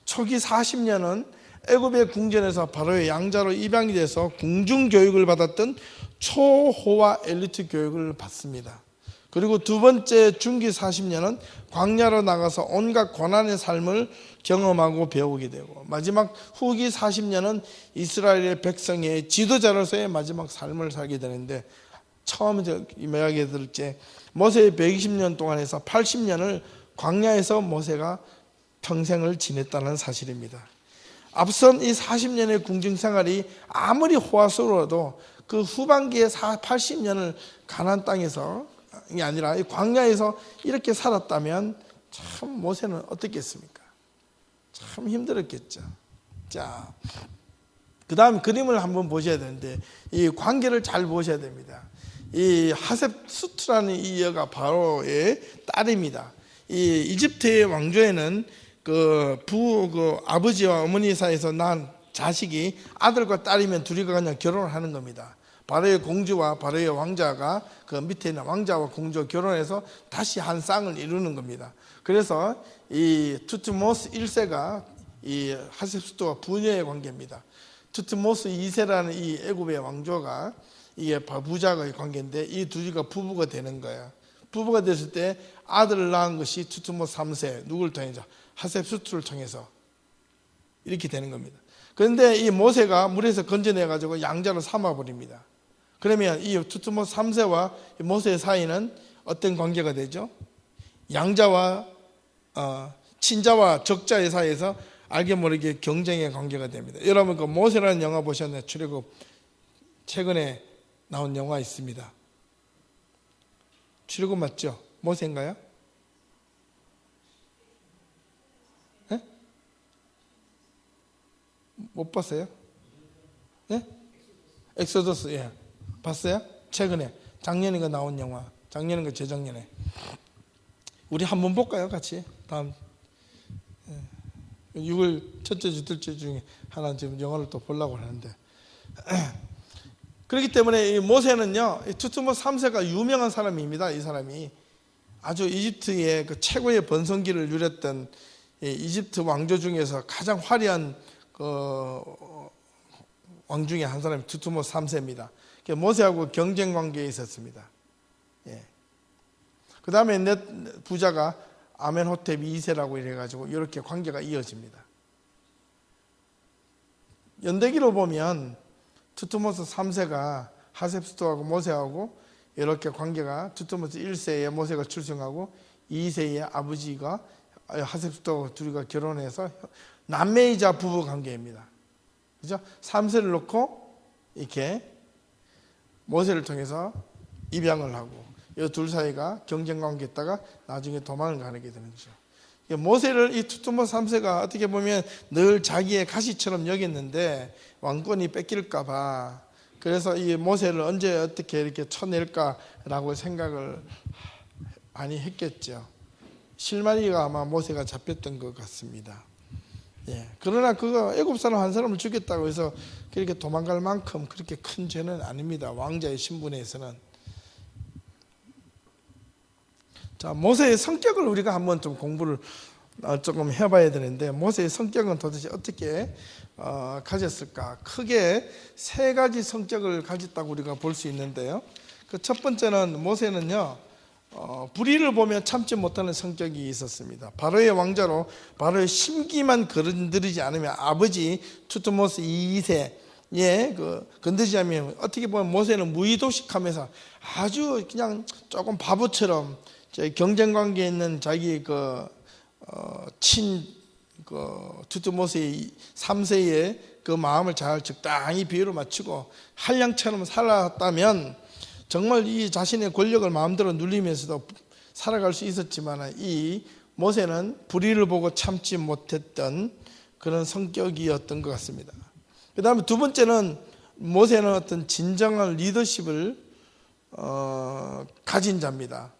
초기 40년은 애굽의 궁전에서 바로의 양자로 입양이 돼서 궁중 교육을 받았던 초호화 엘리트 교육을 받습니다. 그리고 두 번째 중기 40년은 광야로 나가서 온갖 고난의 삶을 경험하고 배우게 되고, 마지막 후기 40년은 이스라엘의 백성의 지도자로서의 마지막 삶을 살게 되는데, 처음 이야기 들을 때 모세의 120년 동안에서 80년을 광야에서 모세가 평생을 지냈다는 사실입니다. 앞선 이 40년의 궁중 생활이 아무리 호화스러워도 그 후반기에 80년을 가나안 땅에서 이 아니라 이 광야에서 이렇게 살았다면 참 모세는 어떻겠습니까? 참 힘들었겠죠. 자, 그 다음 그림을 한번 보셔야 되는데, 이 관계를 잘 보셔야 됩니다. 이 하셉수트라는 이 여가 바로의 딸입니다. 이 이집트의 왕조에는 그 아버지와 어머니 사이에서 난 자식이 아들과 딸이면 둘이가 그냥 결혼을 하는 겁니다. 바로의 공주와 바로의 왕자가 그 밑에 있는 왕자와 공주가 결혼해서 다시 한 쌍을 이루는 겁니다. 그래서 이 투트모스 1세가 이 하셉수트와 부녀의 관계입니다. 투트모스 2세라는 이 애굽의 왕조가 이게 부자의 관계인데, 이 둘이가 부부가 되는 거예요. 부부가 됐을 때 아들을 낳은 것이 투트모스 3세, 누구를 통해서? 하셉수트를 통해서 이렇게 되는 겁니다. 그런데 이 모세가 물에서 건져내가지고 양자로 삼아버립니다. 그러면 이 투트모스 3세와 모세의 사이는 어떤 관계가 되죠? 양자와 친자와 적자의 사이에서 알게 모르게 경쟁의 관계가 됩니다. 여러분 그 모세라는 영화 보셨나요? 출애굽 최근에 나온 영화 있습니다. 출애굽 맞죠? 모세인가요? 네? 못 봤어요? 네? 엑소더스, 예. 봤어요? 최근에 작년인가 나온 영화. 작년인가 재작년에. 우리 한번 볼까요? 같이 다음 6월 첫째 주 둘째 중에 하나 지금 영화를 또 보려고 하는데, 그렇기 때문에 이 모세는요, 투트모스 3세가 유명한 사람입니다. 이 사람이 아주 이집트의 그 최고의 번성기를 누렸던 이집트 왕조 중에서 가장 화려한 그 왕 중에 한 사람이 투트모스 3세입니다. 모세하고 경쟁 관계에 있었습니다. 예. 그 다음에 부자가 아멘호텝 2세라고 이래가지고 이렇게 관계가 이어집니다. 연대기로 보면 투트모스 3세가 하셉수트하고 모세하고 이렇게 관계가, 투트모스 1세에 모세가 출생하고 2세에 아버지가 하셉수트하고 둘이가 결혼해서 남매이자 부부 관계입니다. 그죠? 3세를 놓고 이렇게 모세를 통해서 입양을 하고 이 둘 사이가 경쟁 관계에 있다가 나중에 도망을 가게 되는 거죠. 모세를 이 투트모스 3세가 어떻게 보면 늘 자기의 가시처럼 여겼는데 왕권이 뺏길까봐, 그래서 이 모세를 언제 어떻게 이렇게 쳐낼까라고 생각을 많이 했겠죠. 실마리가 아마 모세가 잡혔던 것 같습니다. 예. 그러나 그거 애굽 사람 한 사람을 죽였다고 해서 그렇게 도망갈 만큼 그렇게 큰 죄는 아닙니다. 왕자의 신분에서는. 자, 모세의 성격을 우리가 한번 좀 공부를 조금 해봐야 되는데, 모세의 성격은 도대체 어떻게 가졌을까? 크게 세 가지 성격을 가졌다고 우리가 볼 수 있는데요. 그 첫 번째는 모세는요, 불의를 보면 참지 못하는 성격이 있었습니다. 바로의 왕자로 바로의 심기만 건드리지 않으면, 아버지 투트모스 2세 건드리지 않으면 어떻게 보면 모세는 무의도식하면서 아주 그냥 조금 바보처럼 경쟁 관계에 있는 자기 투트모스 3세의 그 마음을 잘 적당히 비율을 맞추고 한량처럼 살았다면 정말 이 자신의 권력을 마음대로 누리면서도 살아갈 수 있었지만, 이 모세는 불의를 보고 참지 못했던 그런 성격이었던 것 같습니다. 그 다음에 두 번째는 모세는 어떤 진정한 리더십을 가진 자입니다.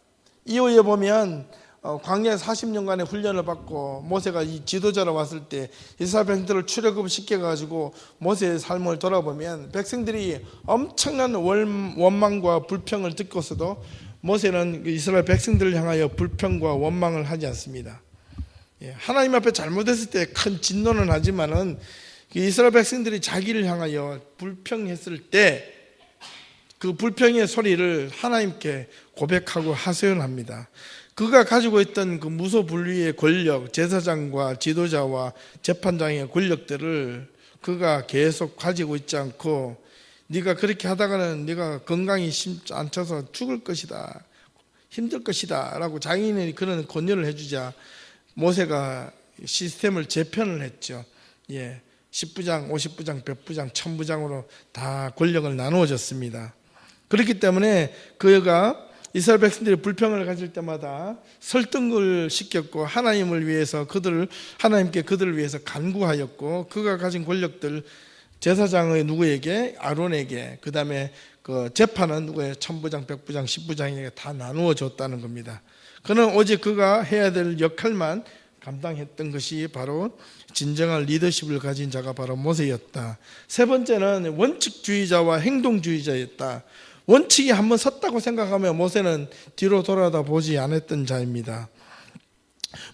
이후에 보면 광야에 40년간의 훈련을 받고 모세가 이 지도자로 왔을 때 이스라엘 백성들을 출애굽시켜가지고 모세의 삶을 돌아보면 백성들이 엄청난 원망과 불평을 듣고서도 모세는 이스라엘 백성들을 향하여 불평과 원망을 하지 않습니다. 하나님 앞에 잘못했을 때 큰 진노는 하지만은 이스라엘 백성들이 자기를 향하여 불평했을 때 그 불평의 소리를 하나님께 고백하고 하소연합니다. 그가 가지고 있던 그 무소불위의 권력, 제사장과 지도자와 재판장의 권력들을 그가 계속 가지고 있지 않고 네가 그렇게 하다가는 네가 건강이 심지 않쳐서 죽을 것이다, 힘들 것이다 라고 자기는 그런 권유를 해주자 모세가 시스템을 재편을 했죠. 10부장, 50부장, 100부장, 1000부장으로 다 권력을 나누어 줬습니다. 그렇기 때문에 그가 이스라엘 백성들이 불평을 가질 때마다 설득을 시켰고 하나님을 위해서 하나님께 그들을 위해서 간구하였고 그가 가진 권력들 제사장의 누구에게? 아론에게, 그 다음에 그 재판은 누구의 1000부장, 100부장, 10부장에게 다 나누어 줬다는 겁니다. 그는 오직 그가 해야 될 역할만 감당했던 것이 바로 진정한 리더십을 가진 자가 바로 모세였다. 세 번째는 원칙주의자와 행동주의자였다. 원칙이 한번 섰다고 생각하면 모세는 뒤로 돌아다 보지 않았던 자입니다.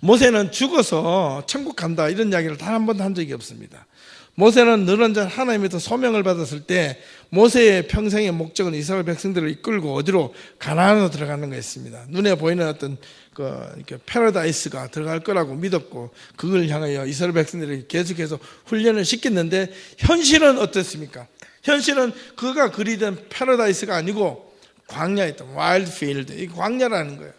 모세는 죽어서 천국 간다 이런 이야기를 단 한 번도 한 적이 없습니다. 모세는 늘 언제나 하나님에서 소명을 받았을 때 모세의 평생의 목적은 이스라엘 백성들을 이끌고 어디로? 가나안으로 들어가는 거였습니다. 눈에 보이는 어떤 이렇게 패러다이스가 들어갈 거라고 믿었고 그걸 향하여 이스라엘 백성들이 계속해서 훈련을 시켰는데 현실은 어떻습니까? 현실은 그가 그리던 패러다이스가 아니고 광야였던 와일드 필드, 이 광야라는 거예요.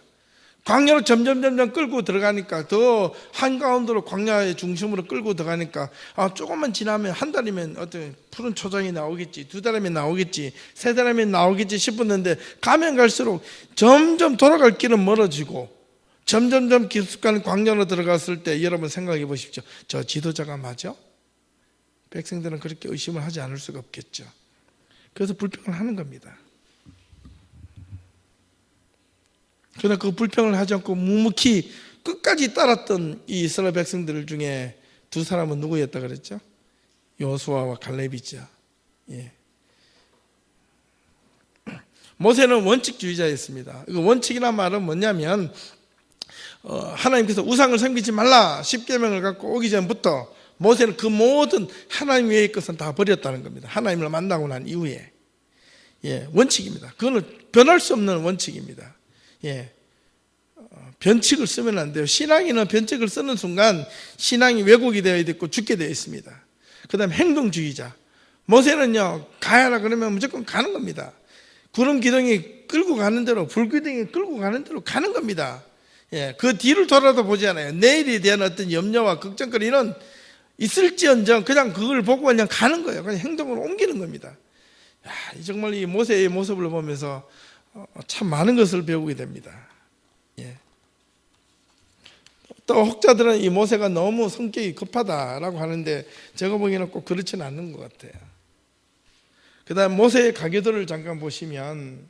광야로 점점 끌고 들어가니까 더 한가운데로 광야의 중심으로 끌고 들어가니까 조금만 지나면 한 달이면 어떤 푸른 초장이 나오겠지, 2달이면 나오겠지, 3달이면 나오겠지 싶었는데 가면 갈수록 점점 돌아갈 길은 멀어지고 점점 깊숙한 광야로 들어갔을 때 여러분 생각해 보십시오. 저 지도자가 맞아? 백성들은 그렇게 의심을 하지 않을 수가 없겠죠. 그래서 불평을 하는 겁니다. 그러나 그 불평을 하지 않고 묵묵히 끝까지 따랐던 이 이스라엘 백성들 중에 두 사람은 누구였다 그랬죠? 여호수아와 갈렙이죠. 모세는 원칙주의자였습니다. 그 원칙이란 말은 뭐냐면 하나님께서 우상을 섬기지 말라 10계명을 갖고 오기 전부터 모세는 그 모든 하나님 외의 것은 다 버렸다는 겁니다. 하나님을 만나고 난 이후에. 원칙입니다. 그거는 변할 수 없는 원칙입니다. 변칙을 쓰면 안 돼요. 신앙인은 변칙을 쓰는 순간 신앙이 왜곡이 되어 있고 죽게 되어 있습니다. 그 다음에 행동주의자. 모세는요, 가야라 그러면 무조건 가는 겁니다. 구름 기둥이 끌고 가는 대로, 불 기둥이 끌고 가는 대로 가는 겁니다. 그 뒤를 돌아도 보지 않아요. 내일에 대한 어떤 염려와 걱정거리는 있을지언정 그냥 그걸 보고 그냥 가는 거예요. 그냥 행동으로 옮기는 겁니다. 정말 이 모세의 모습을 보면서 참 많은 것을 배우게 됩니다. 또 혹자들은 이 모세가 너무 성격이 급하다라고 하는데 제가 보기에는 꼭 그렇지는 않는 것 같아요. 그 다음 모세의 가계도를 잠깐 보시면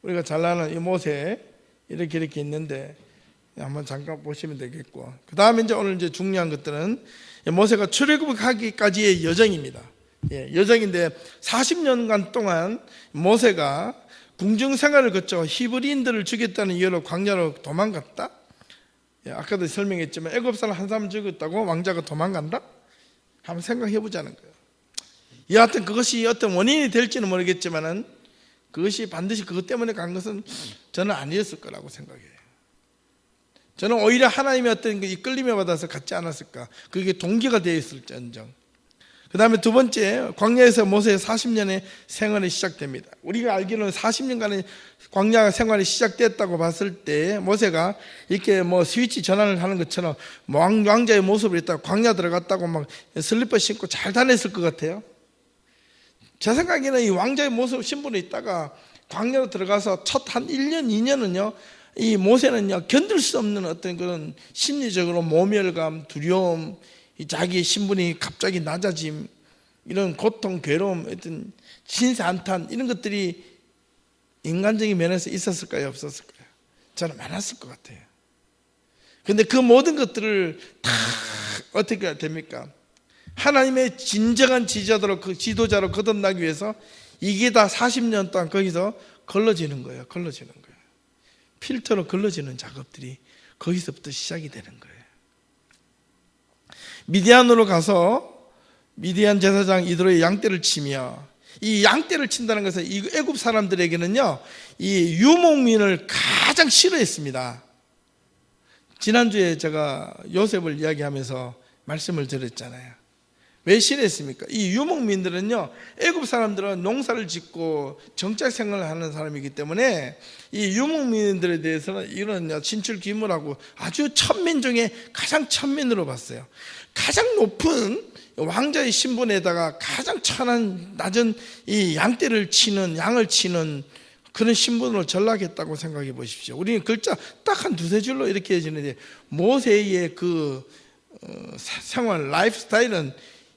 우리가 잘 아는 이 모세 이렇게 있는데 한번 잠깐 보시면 되겠고, 그 다음에 이제 오늘 이제 중요한 것들은 모세가 출애굽하기까지의 여정입니다. 여정인데 40년간 동안 모세가 궁중 생활을 거쳐 히브리인들을 죽였다는 이유로 광야로 도망갔다. 아까도 설명했지만 애굽 사람 한 사람 죽였다고 왕자가 도망간다? 한번 생각해 보자는 거예요. 여하튼 그것이 어떤 원인이 될지는 모르겠지만은 그것이 반드시 그것 때문에 간 것은 저는 아니었을 거라고 생각해요. 저는 오히려 하나님의 어떤 이끌림에 받아서 갔지 않았을까. 그게 동기가 되어 있을지언정. 그 다음에 두 번째, 광야에서 모세의 40년의 생활이 시작됩니다. 우리가 알기로는 40년간의 광야 생활이 시작됐다고 봤을 때 모세가 이렇게 스위치 전환을 하는 것처럼 왕자의 모습을 있다가 광야 들어갔다고 막 슬리퍼 신고 잘 다녔을 것 같아요. 제 생각에는 이 왕자의 모습 신분에 있다가 광야로 들어가서 첫 한 1년, 2년은요 이 모세는요, 견딜 수 없는 어떤 그런 심리적으로 모멸감, 두려움, 자기의 신분이 갑자기 낮아짐, 이런 고통, 괴로움, 어떤 신세 한탄, 이런 것들이 인간적인 면에서 있었을까요? 없었을까요? 저는 많았을 것 같아요. 근데 그 모든 것들을 다 어떻게 해야 됩니까? 하나님의 진정한 지도자로 거듭나기 위해서 이게 다 40년 동안 거기서 걸러지는 거예요. 걸러지는 거예요. 필터로 걸러지는 작업들이 거기서부터 시작이 되는 거예요. 미디안으로 가서 미디안 제사장 이드로의 양떼를 치며, 이 양떼를 친다는 것은 이 애굽 사람들에게는요, 이 유목민을 가장 싫어했습니다. 지난주에 제가 요셉을 이야기하면서 말씀을 드렸잖아요. 왜 싫어했습니까? 이 유목민들은요, 애굽 사람들은 농사를 짓고 정착 생활을 하는 사람이기 때문에 이 유목민들에 대해서는 이런 신출귀몰하고 아주 천민 중에 가장 천민으로 봤어요. 가장 높은 왕자의 신분에다가 가장 천한 낮은 이 양떼를 치는, 양을 치는 그런 신분으로 전락했다고 생각해 보십시오. 우리는 글자 딱 한 두세 줄로 이렇게 해지는데, 모세의 그 생활, 라이프 스타일은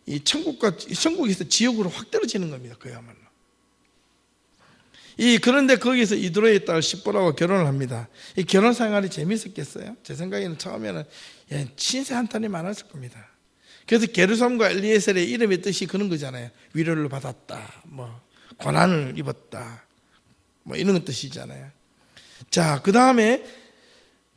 이 천국에서 지옥으로 확 떨어지는 겁니다. 그야말로. 그런데 거기서 이드로의 딸 십보라와 결혼을 합니다. 이 결혼 생활이 재밌었겠어요? 제 생각에는 처음에는 신세 한탄이 많았을 겁니다. 그래서 게르솜과 엘리에셀의 이름의 뜻이 그런 거잖아요. 위로를 받았다, 뭐 고난을 입었다, 뭐 이런 뜻이잖아요. 자, 그 다음에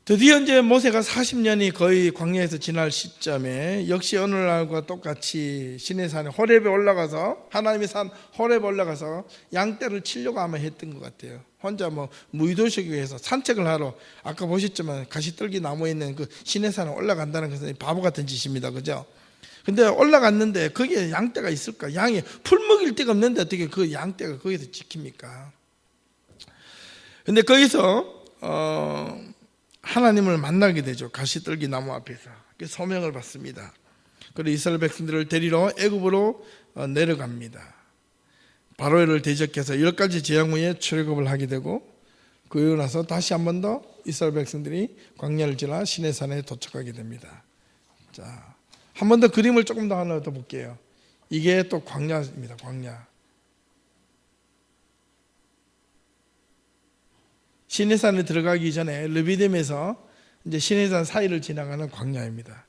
드디어 이제 모세가 40년이 거의 광야에서 지날 시점에 역시 어느 날과 똑같이 시내산에 호렙에 올라가서, 하나님의 산 호렙에 올라가서 양떼를 치려고 아마 했던 것 같아요. 혼자 뭐 무의도식에 의해서 산책을 하러, 아까 보셨지만 가시떨기 나무에 있는 그 시내산에 올라간다는 것은 바보 같은 짓입니다. 그죠? 근데 올라갔는데 거기에 양떼가 있을까? 양이 풀 먹일 데가 없는데 어떻게 그 양떼가 거기서 지킵니까? 근데 거기서 하나님을 만나게 되죠. 가시떨기 나무 앞에서. 소명을 받습니다. 그리고 이스라엘 백성들을 데리러 애굽으로 내려갑니다. 바로를 대적해서 10가지 재앙 후에 출애굽을 하게 되고, 그러고 나서 다시 한 번 더 이스라엘 백성들이 광야를 지나 시내산에 도착하게 됩니다. 자, 한 번 더 그림을 조금 더 하나 더 볼게요. 이게 또 광야입니다. 광야. 시내산에 들어가기 전에 르비딤에서 이제 시내산 사이를 지나가는 광야입니다.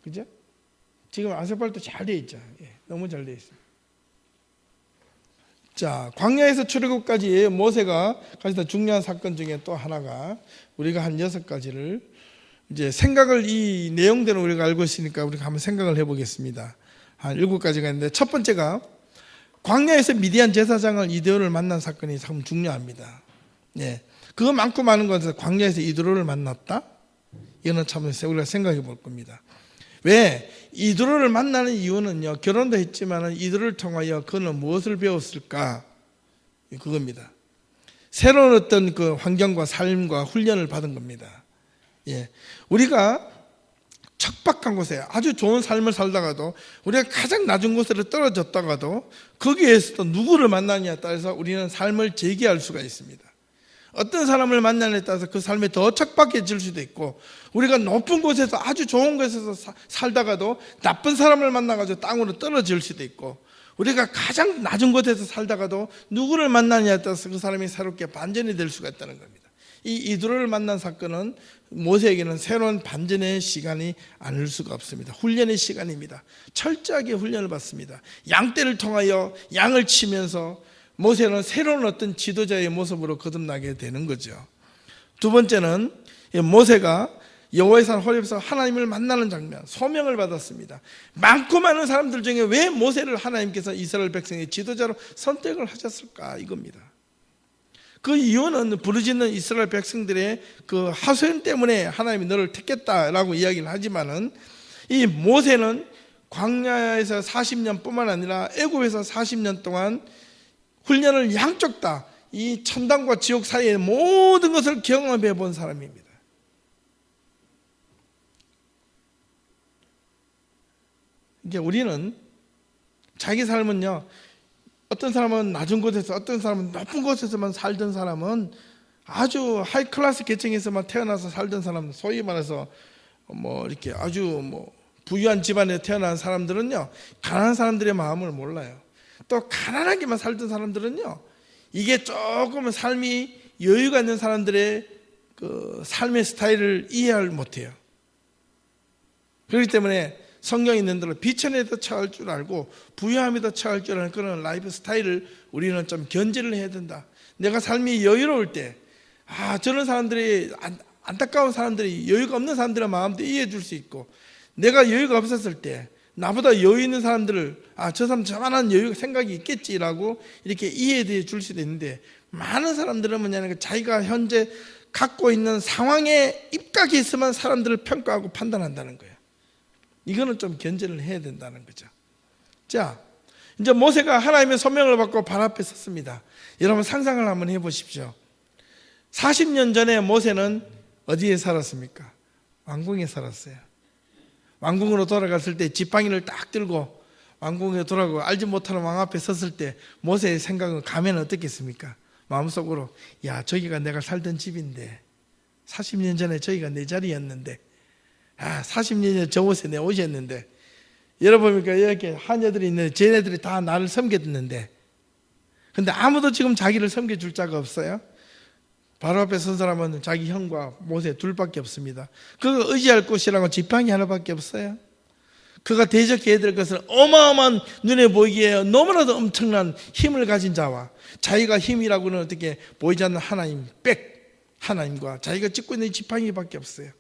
그죠? 지금 아스팔트 잘 돼 있죠. 너무 잘 돼 있어요. 자, 광야에서 출애굽까지 모세가 가장 중요한 사건 중에 또 하나가, 우리가 한 6가지를 이제 생각을, 이 내용대로 우리가 알고 있으니까 우리가 한번 생각을 해보겠습니다. 한 7가지가 있는데, 첫 번째가 광야에서 미디안 제사장을 이드로를 만난 사건이 참 중요합니다. 그거 많고 많은 것에서 광야에서 이드로를 만났다? 이거는 참 우리가 생각해 볼 겁니다. 왜? 이드로를 만나는 이유는요, 결혼도 했지만 이드로를 통하여 그는 무엇을 배웠을까? 그겁니다. 새로운 어떤 그 환경과 삶과 훈련을 받은 겁니다. 우리가 척박한 곳에 아주 좋은 삶을 살다가도, 우리가 가장 낮은 곳으로 떨어졌다가도 거기에서도 누구를 만나느냐에 따라서 우리는 삶을 재개할 수가 있습니다. 어떤 사람을 만나느냐에 따라서 그 삶이 더 척박해질 수도 있고, 우리가 높은 곳에서 아주 좋은 곳에서 살다가도 나쁜 사람을 만나가지고 땅으로 떨어질 수도 있고, 우리가 가장 낮은 곳에서 살다가도 누구를 만나느냐에 따라서 그 사람이 새롭게 반전이 될 수가 있다는 겁니다. 이 이드로를 만난 사건은 모세에게는 새로운 반전의 시간이 아닐 수가 없습니다. 훈련의 시간입니다. 철저하게 훈련을 받습니다. 양떼를 통하여 양을 치면서 모세는 새로운 어떤 지도자의 모습으로 거듭나게 되는 거죠. 두 번째는 모세가 여호와의 산 호렙에서 하나님을 만나는 장면, 소명을 받았습니다. 많고 많은 사람들 중에 왜 모세를 하나님께서 이스라엘 백성의 지도자로 선택을 하셨을까? 이겁니다. 그 이유는 부르짖는 이스라엘 백성들의 그 하소연 때문에 하나님이 너를 택했다라고 이야기를 하지만은, 이 모세는 광야에서 40년 뿐만 아니라 애굽에서 40년 동안 훈련을 양쪽 다, 이 천당과 지옥 사이의 모든 것을 경험해 본 사람입니다. 이제 우리는 자기 삶은요, 어떤 사람은 낮은 곳에서, 어떤 사람은 높은 곳에서만 살던 사람은 아주 하이클래스 계층에서만 태어나서 살던 사람, 소위 말해서 이렇게 아주 부유한 집안에 태어난 사람들은요, 가난한 사람들의 마음을 몰라요. 또 가난하게만 살던 사람들은요, 이게 조금 삶이 여유가 있는 사람들의 그 삶의 스타일을 이해를 못해요. 그렇기 때문에 성경에 있는 대로 비천에도 처할 줄 알고 부유함에도 처할 줄 아는 그런 라이프 스타일을 우리는 좀 견제를 해야 된다. 내가 삶이 여유로울 때, 저런 사람들이, 안타까운 사람들이, 여유가 없는 사람들의 마음도 이해해 줄 수 있고, 내가 여유가 없었을 때 나보다 여유 있는 사람들을 저 사람 저만한 여유 생각이 있겠지라고 이렇게 이해해 줄 수도 있는데, 많은 사람들은 뭐냐면 자기가 현재 갖고 있는 상황에 입각해 있으면 사람들을 평가하고 판단한다는 거예요. 이거는 좀 견제를 해야 된다는 거죠. 자, 이제 모세가 하나님의 소명을 받고 발 앞에 섰습니다. 여러분 상상을 한번 해보십시오. 40년 전에 모세는 어디에 살았습니까? 왕궁에 살았어요. 왕궁으로 돌아갔을 때 지팡이를 딱 들고 왕궁에 돌아가고 알지 못하는 왕 앞에 섰을 때 모세의 생각은 가면 어떻겠습니까? 마음속으로, 야, 저기가 내가 살던 집인데 40년 전에 저기가 내 자리였는데, 40년 전에 저 옷에 내 옷이었는데, 여러분 보니까 이렇게 하녀들이 있는데 쟤네들이 다 나를 섬겼는데, 근데 아무도 지금 자기를 섬겨줄 자가 없어요. 바로 앞에 선 사람은 자기 형과 모세 둘밖에 없습니다. 그가 의지할 곳이라고 지팡이 하나밖에 없어요. 그가 대적해야 될 것은 어마어마한, 눈에 보이기에 너무나도 엄청난 힘을 가진 자와 자기가 힘이라고는 어떻게 보이지 않는 하나님과 자기가 짚고 있는 지팡이밖에 없어요.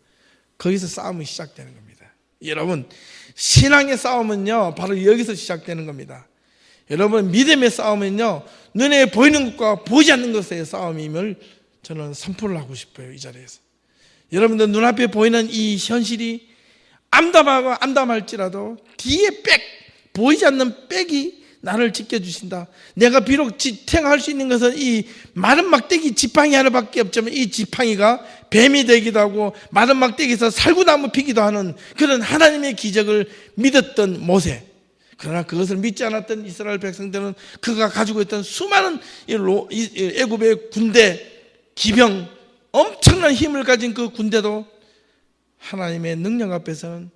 거기서 싸움이 시작되는 겁니다. 여러분, 신앙의 싸움은요 바로 여기서 시작되는 겁니다. 여러분, 믿음의 싸움은요 눈에 보이는 것과 보이지 않는 것의 싸움임을 저는 선포를 하고 싶어요. 이 자리에서 여러분들 눈앞에 보이는 이 현실이 암담하고 암담할지라도 뒤에 보이지 않는 백이 나를 지켜주신다. 내가 비록 지탱할 수 있는 것은 이 마른 막대기 지팡이 하나밖에 없지만 이 지팡이가 뱀이 되기도 하고 마른 막대기에서 살구나무 피기도 하는 그런 하나님의 기적을 믿었던 모세. 그러나 그것을 믿지 않았던 이스라엘 백성들은 그가 가지고 있던 수많은 애굽의 군대, 기병, 엄청난 힘을 가진 그 군대도 하나님의 능력 앞에서는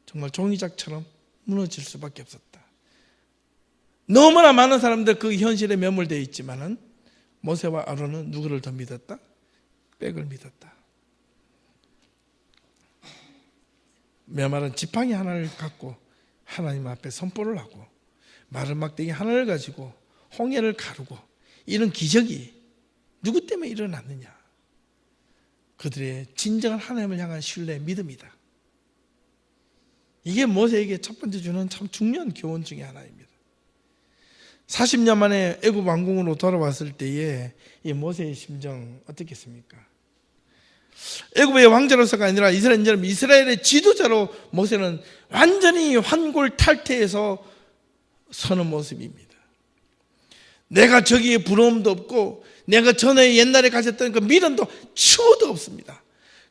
정말 종이작처럼 무너질 수밖에 없었다. 너무나 많은 사람들 그 현실에 매몰되어 있지만은 모세와 아론은 누구를 더 믿었다? 백을 믿었다. 메마른 지팡이 하나를 갖고 하나님 앞에 선포를 하고 마른 막대기 하나를 가지고 홍해를 가르고, 이런 기적이 누구 때문에 일어났느냐? 그들의 진정한 하나님을 향한 신뢰, 믿음이다. 이게 모세에게 첫 번째 주는 참 중요한 교훈 중에 하나입니다. 40년 만에 애굽 왕궁으로 돌아왔을 때에 이 모세의 심정 어떻겠습니까? 애굽의 왕자로서가 아니라 이스라엘의 지도자로 모세는 완전히 환골탈태해서 서는 모습입니다. 내가 저기에 부러움도 없고 내가 전에 옛날에 가졌던 그 미련도 추호도 없습니다.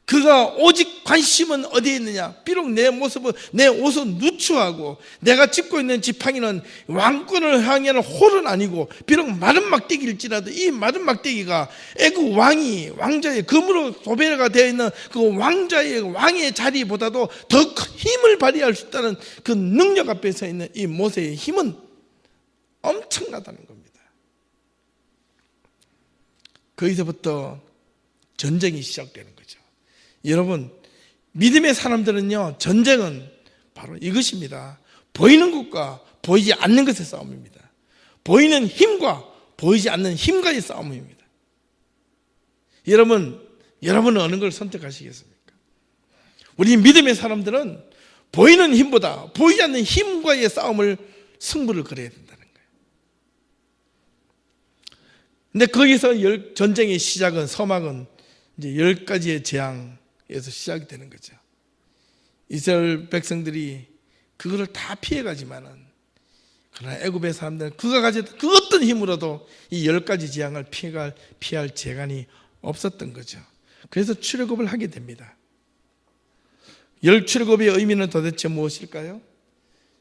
그가 오직 관심은 어디에 있느냐? 비록 내 모습은, 내 옷은 누추하고 내가 짚고 있는 지팡이는 왕권을 향하는 홀은 아니고 비록 마른 막대기일지라도 이 마른 막대기가 애굽 왕자의 금으로 소배가 되어 있는 그 왕의 자리보다도 더 큰 힘을 발휘할 수 있다는 그 능력 앞에 서 있는 이 모세의 힘은 엄청나다는 겁니다. 거기서부터 전쟁이 시작되는 거죠. 여러분, 믿음의 사람들은요, 전쟁은 바로 이것입니다. 보이는 것과 보이지 않는 것의 싸움입니다. 보이는 힘과 보이지 않는 힘과의 싸움입니다. 여러분은 어느 걸 선택하시겠습니까? 우리 믿음의 사람들은 보이는 힘보다 보이지 않는 힘과의 승부를 걸어야 된다는 거예요. 근데 거기서 전쟁의 시작은, 서막은 이제 10가지의 재앙에서 시작이 되는 거죠. 이스라엘 백성들이 그거를 다 피해가지만은, 그러나 애굽의 사람들은 그가 가졌던 그 어떤 힘으로도 이 10가지 재앙을 피할 재간이 없었던 거죠. 그래서 출애굽을 하게 됩니다. 출애굽의 의미는 도대체 무엇일까요?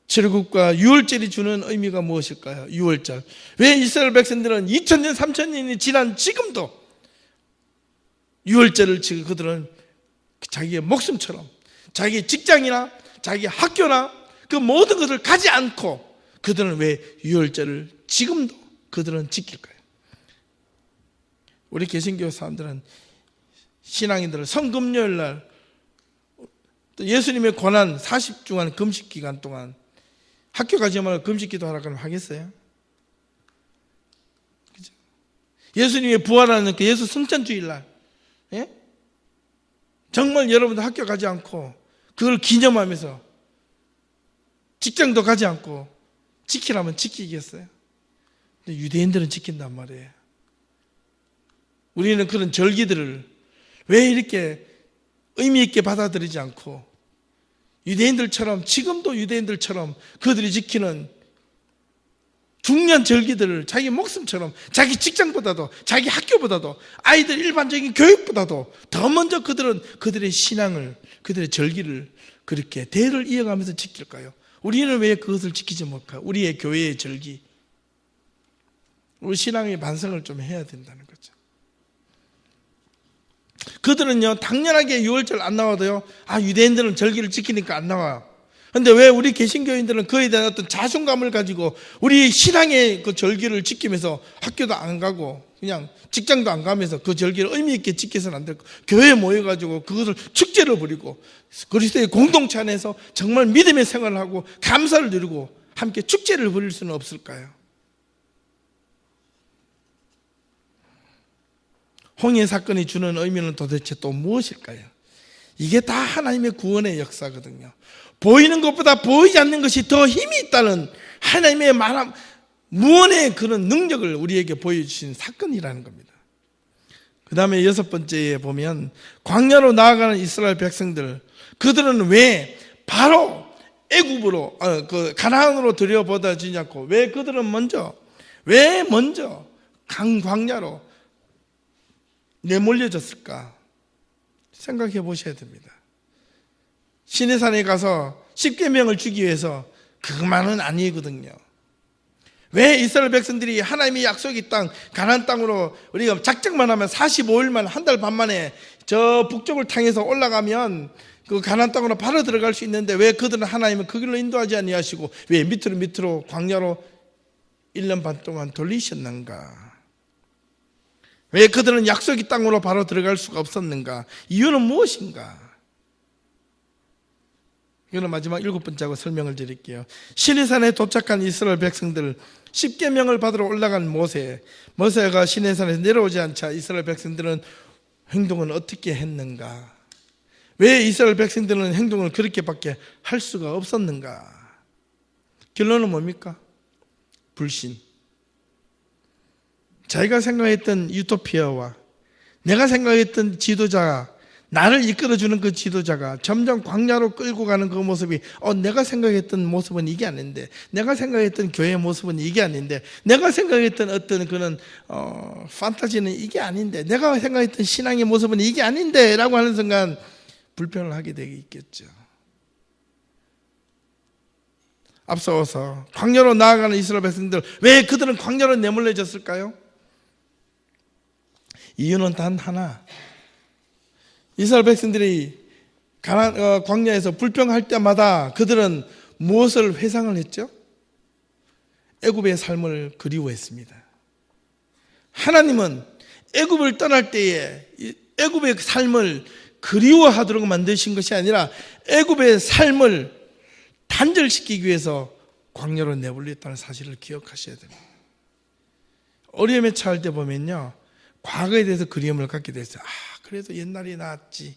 출애굽과 유월절이 주는 의미가 무엇일까요? 유월절. 왜 이스라엘 백성들은 2000년, 3000년이 지난 지금도 유월절을 지금 그들은 자기의 목숨처럼 자기 직장이나 자기 학교나 그 모든 것을 가지 않고 그들은 왜 유월절을 지금도 그들은 지킬까요? 우리 개신교 사람들은 신앙인들은 성금요일 날 또 예수님의 권한 40주간 금식 기간 동안 학교 가지 말고 금식 기도하라 그러면 하겠어요? 그죠? 예수님의 부활하는 그 예수 승천주일날, 예? 정말 여러분들 학교 가지 않고 그걸 기념하면서 직장도 가지 않고 지키라면 지키겠어요? 근데 유대인들은 지킨단 말이에요. 우리는 그런 절기들을 왜 이렇게 의미 있게 받아들이지 않고 유대인들처럼, 지금도 유대인들처럼 그들이 지키는 중요한 절기들을 자기 목숨처럼, 자기 직장보다도, 자기 학교보다도, 아이들 일반적인 교육보다도 더 먼저 그들은 그들의 신앙을, 그들의 절기를 그렇게 대를 이어가면서 지킬까요? 우리는 왜 그것을 지키지 못할까? 우리의 교회의 절기, 우리 신앙의 반성을 좀 해야 된다는 거죠. 그들은요, 당연하게 유월절 안 나와도요, 유대인들은 절기를 지키니까 안 나와요. 근데 왜 우리 개신교인들은 그에 대한 어떤 자존감을 가지고 우리 신앙의 그 절기를 지키면서 학교도 안 가고 그냥 직장도 안 가면서 그 절기를 의미 있게 지켜서는 안 되고 교회에 모여가지고 그것을 축제를 부리고 그리스도의 공동체 안에서 정말 믿음의 생활을 하고 감사를 누리고 함께 축제를 부릴 수는 없을까요? 홍해 사건이 주는 의미는 도대체 또 무엇일까요? 이게 다 하나님의 구원의 역사거든요. 보이는 것보다 보이지 않는 것이 더 힘이 있다는 하나님의 무언의 그런 능력을 우리에게 보여주신 사건이라는 겁니다. 그 다음에 6번째에 보면 광야로 나아가는 이스라엘 백성들, 그들은 왜 바로 애굽으로 그 가나안으로 들여보내지지 않고 왜 그들은 왜 먼저 광야로 내몰려졌을까 생각해 보셔야 됩니다. 시내산에 가서 10계명을 주기 위해서 그것만은 아니거든요. 왜 이스라엘 백성들이 하나님의 약속의 땅 가나안 땅으로 우리가 작정만 하면 45일만, 한 달 반 만에 저 북쪽을 향해서 올라가면 그 가나안 땅으로 바로 들어갈 수 있는데 왜 그들은 하나님은 그 길로 인도하지 아니하시고 왜 밑으로 광야로 1년 반 동안 돌리셨는가? 왜 그들은 약속의 땅으로 바로 들어갈 수가 없었는가? 이유는 무엇인가? 이거는 마지막 7번째하고 설명을 드릴게요. 시내산에 도착한 이스라엘 백성들, 10계명을 받으러 올라간 모세가 시내산에서 내려오지 않자 이스라엘 백성들은 행동은 어떻게 했는가? 왜 이스라엘 백성들은 행동을 그렇게밖에 할 수가 없었는가? 결론은 뭡니까? 불신. 자기가 생각했던 유토피아와 내가 생각했던 지도자, 나를 이끌어주는 그 지도자가 점점 광야로 끌고 가는 그 모습이 내가 생각했던 모습은 이게 아닌데, 내가 생각했던 교회의 모습은 이게 아닌데, 내가 생각했던 어떤 그런 판타지는 이게 아닌데, 내가 생각했던 신앙의 모습은 이게 아닌데 라고 하는 순간 불평을 하게 되겠죠. 앞서서 광야로 나아가는 이스라엘 백성들, 왜 그들은 광야로 내몰려졌을까요? 이유는 단 하나. 이스라엘 백성들이 광야에서 불평할 때마다 그들은 무엇을 회상을 했죠? 애굽의 삶을 그리워했습니다. 하나님은 애굽을 떠날 때에 애굽의 삶을 그리워하도록 만드신 것이 아니라 애굽의 삶을 단절시키기 위해서 광야로 내몰렸다는 사실을 기억하셔야 됩니다. 어려움에 처할 때 보면요, 과거에 대해서 그리움을 갖게 됐어요. 그래도 옛날이 나았지,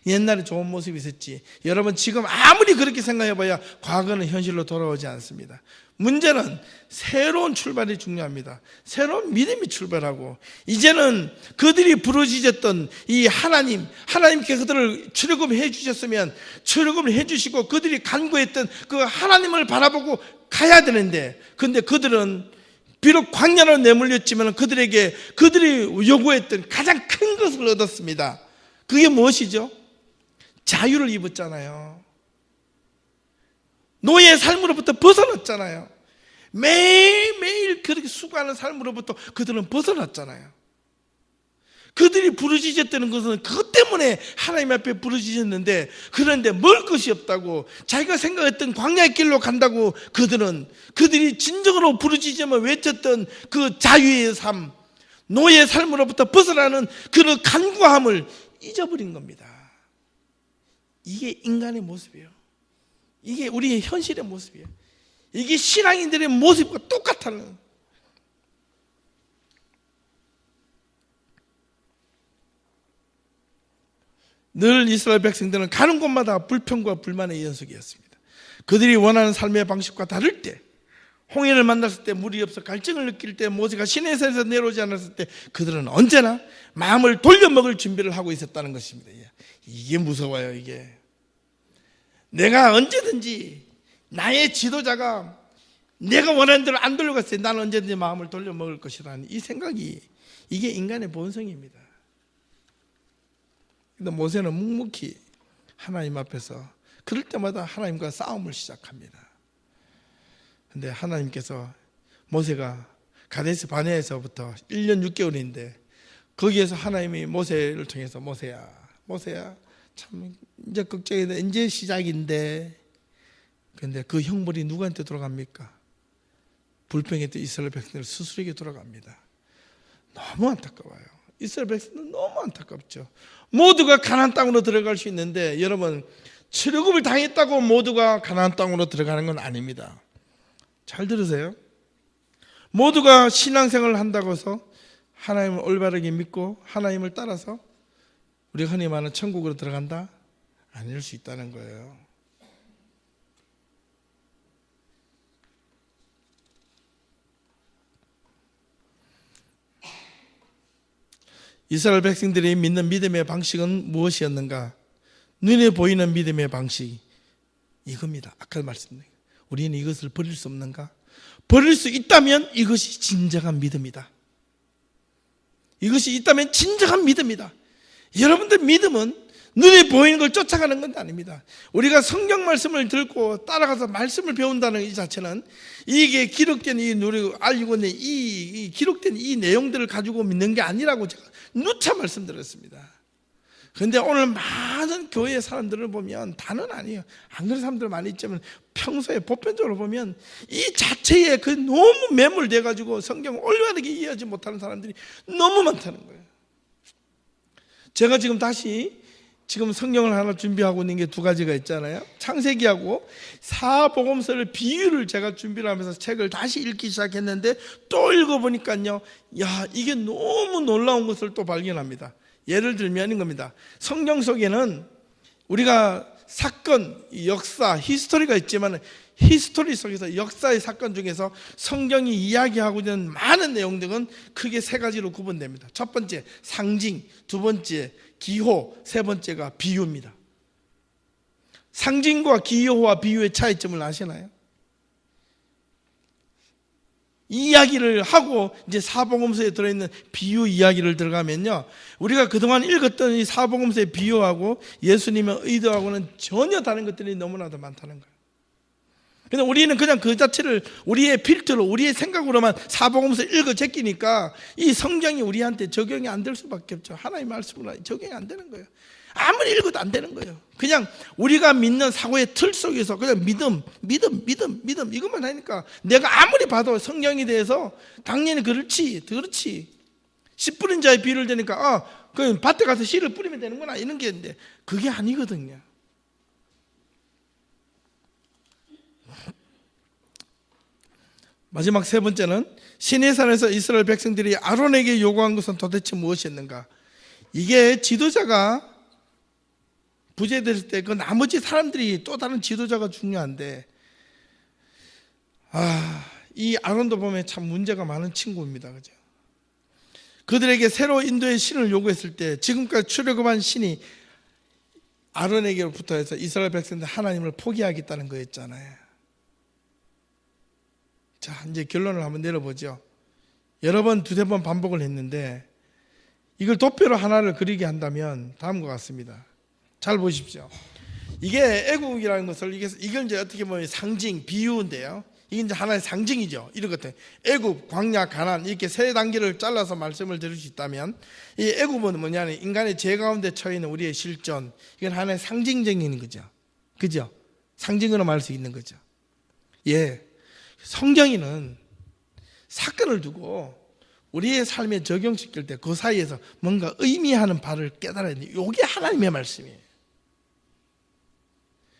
옛날에 좋은 모습이 있었지. 여러분, 지금 아무리 그렇게 생각해봐야 과거는 현실로 돌아오지 않습니다. 문제는 새로운 출발이 중요합니다. 새로운 믿음이 출발하고, 이제는 그들이 부르짖었던 이 하나님께 그들을 출애굽해 주셨으면 출애굽을 해 주시고 그들이 간구했던 그 하나님을 바라보고 가야 되는데, 근데 그들은 비록 광야로 내몰렸지만 그들이 요구했던 가장 큰 것을 얻었습니다. 그게 무엇이죠? 자유를 입었잖아요. 노예의 삶으로부터 벗어났잖아요. 매일매일 그렇게 수고하는 삶으로부터 그들은 벗어났잖아요. 그들이 부르짖었다는 것은 그것 때문에 하나님 앞에 부르짖었는데, 그런데 먹을 것이 없다고 자기가 생각했던 광야의 길로 간다고 그들이 진정으로 부르짖으며 외쳤던 그 자유의 삶, 노예의 삶으로부터 벗어나는 그런 간구함을 잊어버린 겁니다. 이게 인간의 모습이에요. 이게 우리의 현실의 모습이에요. 이게 신앙인들의 모습과 똑같다는. 늘 이스라엘 백성들은 가는 곳마다 불평과 불만의 연속이었습니다. 그들이 원하는 삶의 방식과 다를 때, 홍해를 만났을 때 물이 없어 갈증을 느낄 때, 모세가 시내산에서 내려오지 않았을 때 그들은 언제나 마음을 돌려먹을 준비를 하고 있었다는 것입니다. 이게 무서워요. 이게 내가 언제든지 나의 지도자가 내가 원하는 대로 안 돌려갔어요. 나는 언제든지 마음을 돌려먹을 것이라는 이 생각이, 이게 인간의 본성입니다. 근데 모세는 묵묵히 하나님 앞에서 그럴 때마다 하나님과 싸움을 시작합니다. 근데 하나님께서, 모세가 가데스 바네에서부터 1년 6개월인데 거기에서 하나님이 모세를 통해서 모세야 참 이제 걱정이 돼, 이제 시작인데. 근데 그 형벌이 누구한테 돌아갑니까? 불평했던 이스라엘 백성들 스스로에게 돌아갑니다. 너무 안타까워요. 이스라엘 백성들은 너무 안타깝죠. 모두가 가나안 땅으로 들어갈 수 있는데, 여러분, 출애굽을 당했다고 모두가 가나안 땅으로 들어가는 건 아닙니다. 잘 들으세요. 모두가 신앙생활을 한다고 해서 하나님을 올바르게 믿고 하나님을 따라서 우리가 흔히 말하는 천국으로 들어간다? 아닐 수 있다는 거예요. 이스라엘 백성들이 믿는 믿음의 방식은 무엇이었는가? 눈에 보이는 믿음의 방식, 이겁니다. 아까 말씀드린, 우리는 이것을 버릴 수 없는가? 버릴 수 있다면 이것이 진정한 믿음이다. 이것이 있다면 진정한 믿음이다. 여러분들 믿음은 눈에 보이는 걸 쫓아가는 건 아닙니다. 우리가 성경 말씀을 듣고 따라가서 말씀을 배운다는 이 자체는, 이게 기록된 우리가 알고 있는 이 기록된 이 내용들을 가지고 믿는 게 아니라고 제가 누차 말씀드렸습니다. 그런데 오늘 많은 교회 사람들을 보면 다는 아니에요. 안 그런 사람들 많이 있지만 평소에 보편적으로 보면 이 자체에 그 너무 매몰돼 가지고 성경을 올바르게 이해하지 못하는 사람들이 너무 많다는 거예요. 제가 지금 성경을 하나 준비하고 있는 게 두 가지가 있잖아요. 창세기하고 사복음서를 비유를 제가 준비를 하면서 책을 다시 읽기 시작했는데, 또 읽어보니까요, 이게 너무 놀라운 것을 또 발견합니다. 예를 들면 이겁니다. 성경 속에는 우리가 사건, 역사, 히스토리가 있지만, 히스토리 속에서 역사의 사건 중에서 성경이 이야기하고 있는 많은 내용들은 크게 세 가지로 구분됩니다. 첫 번째, 상징. 두 번째, 기호. 세 번째가 비유입니다. 상징과 기호와 비유의 차이점을 아시나요? 이 이야기를 하고 이제 사복음서에 들어있는 비유 이야기를 들어가면요, 우리가 그동안 읽었던 이 사복음서의 비유하고 예수님의 의도하고는 전혀 다른 것들이 너무나도 많다는 거예요. 근데 우리는 그냥 그 자체를 우리의 필터로, 우리의 생각으로만 사복음서 읽어 제끼니까 이 성경이 우리한테 적용이 안 될 수밖에 없죠. 하나님의 말씀으로 적용이 안 되는 거예요. 아무리 읽어도 안 되는 거예요. 그냥 우리가 믿는 사고의 틀 속에서 그냥 믿음 이것만 하니까, 내가 아무리 봐도 성경에 대해서 당연히 그렇지 씨 뿌린 자의 비유를 되니까 그 밭에 가서 씨를 뿌리면 되는구나, 이런 게 있는데 그게 아니거든요. 마지막 세 번째는, 시내산에서 이스라엘 백성들이 아론에게 요구한 것은 도대체 무엇이었는가? 이게 지도자가 부재됐을 때 그 나머지 사람들이 또 다른 지도자가 중요한데, 이 아론도 보면 참 문제가 많은 친구입니다. 그죠? 그들에게 새로 인도의 신을 요구했을 때 지금까지 출애굽한 신이 아론에게로부터 해서 이스라엘 백성들 하나님을 포기하겠다는 거였잖아요. 자, 이제 결론을 한번 내려보죠. 여러 번, 두세 번 반복을 했는데 이걸 도표로 하나를 그리게 한다면 다음과 같습니다. 잘 보십시오. 이게 애국이라는 것을, 이걸 이제 어떻게 보면 상징, 비유인데요. 이게 이제 하나의 상징이죠. 이런 것들 애굽, 광야, 가나안 이렇게 세 단계를 잘라서 말씀을 드릴 수 있다면 이 애굽은 뭐냐면 인간의 죄 가운데 처해 있는 우리의 실존, 이건 하나의 상징적인 거죠. 그죠? 상징으로 말할 수 있는 거죠. 예, 성경에는 사건을 두고 우리의 삶에 적용시킬 때 그 사이에서 뭔가 의미하는 바를 깨달아야 돼요. 이게 하나님의 말씀이에요.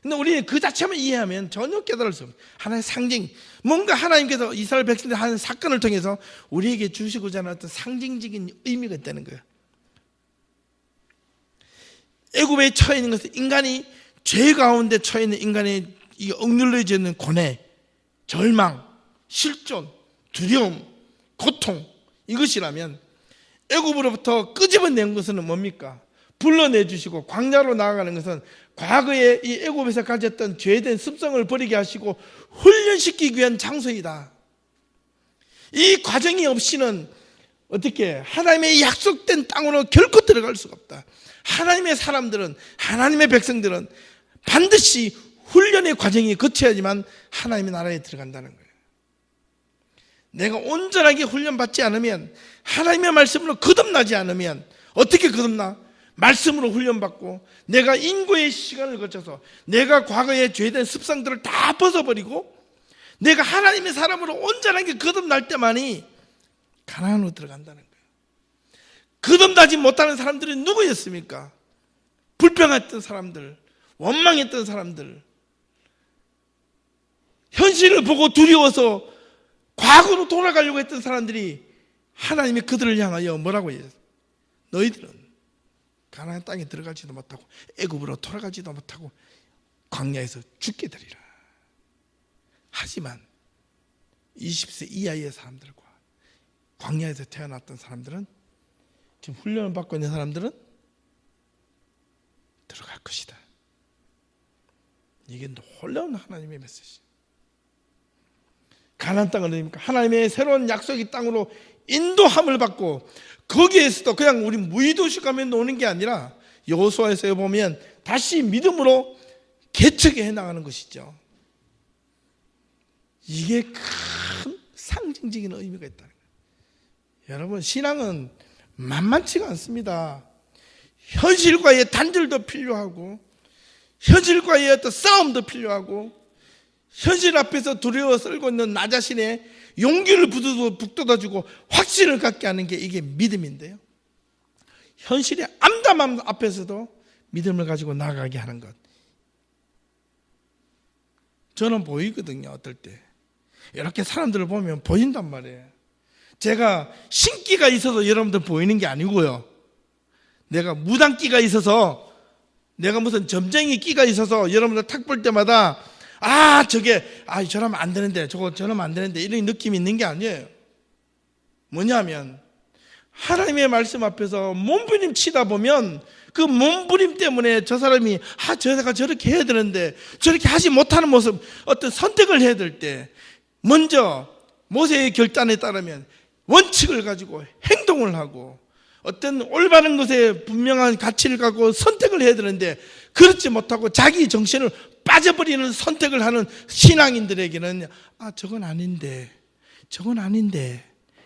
근데 우리는 그 자체만 이해하면 전혀 깨달을 수 없어요. 하나의 상징, 뭔가 하나님께서 이스라엘 백성들 하는 사건을 통해서 우리에게 주시고자 하는 어떤 상징적인 의미가 있다는 거예요. 애굽에 처해 있는 것은 인간이 죄 가운데 처해 있는 인간의 이 억눌러져 있는 고뇌, 절망, 실존, 두려움, 고통, 이것이라면 애굽으로부터 끄집어낸 것은 뭡니까? 불러내주시고 광야로 나아가는 것은 과거에 이 애굽에서 가졌던 죄된 습성을 버리게 하시고 훈련시키기 위한 장소이다. 이 과정이 없이는 어떻게 하나님의 약속된 땅으로 결코 들어갈 수가 없다. 하나님의 사람들은, 하나님의 백성들은 반드시 훈련의 과정이 거쳐야지만 하나님의 나라에 들어간다는 거예요. 내가 온전하게 훈련받지 않으면, 하나님의 말씀으로 거듭나지 않으면 어떻게 거듭나? 말씀으로 훈련받고 내가 인고의 시간을 거쳐서 내가 과거의 죄된 습성들을 다 벗어버리고 내가 하나님의 사람으로 온전하게 거듭날 때만이 가나안으로 들어간다는 거예요. 거듭나지 못하는 사람들이 누구였습니까? 불평했던 사람들, 원망했던 사람들, 현실을 보고 두려워서 과거로 돌아가려고 했던 사람들이 하나님이 그들을 향하여 뭐라고 해요? 너희들은 가나안 땅에 들어가지도 못하고 애굽으로 돌아가지도 못하고 광야에서 죽게 되리라. 하지만 20세 이하의 사람들과 광야에서 태어났던 사람들은, 지금 훈련을 받고 있는 사람들은 들어갈 것이다. 이게 놀라운 하나님의 메시지. 가나안 땅은 어디입니까? 하나님의 새로운 약속의 땅으로 인도함을 받고 거기에서도 그냥 우리 무의도시 가면 노는 게 아니라 여호수아에서 보면 다시 믿음으로 개척해 나가는 것이죠. 이게 큰 상징적인 의미가 있다는 거예요. 여러분, 신앙은 만만치가 않습니다. 현실과의 단절도 필요하고 현실과의 어떤 싸움도 필요하고 현실 앞에서 두려워 떨고 있는 나 자신의 용기를 북돋아주고 확신을 갖게 하는 게 이게 믿음인데요. 현실의 암담함 앞에서도 믿음을 가지고 나아가게 하는 것. 저는 보이거든요. 어떨 때 이렇게 사람들을 보면 보인단 말이에요. 제가 신기가 있어서 여러분들 보이는 게 아니고요, 내가 무당기가 있어서, 내가 무슨 점쟁이 끼가 있어서 여러분들 탁 볼 때마다 저러면 안 되는데, 저러면 안 되는데, 이런 느낌이 있는 게 아니에요. 뭐냐면, 하나님의 말씀 앞에서 몸부림 치다 보면, 그 몸부림 때문에 저 사람이, 제가 저렇게 해야 되는데, 저렇게 하지 못하는 모습, 어떤 선택을 해야 될 때, 먼저, 모세의 결단에 따르면, 원칙을 가지고 행동을 하고, 어떤 올바른 것에 분명한 가치를 갖고 선택을 해야 되는데 그렇지 못하고 자기 정신을 빠져버리는 선택을 하는 신앙인들에게는 저건 아닌데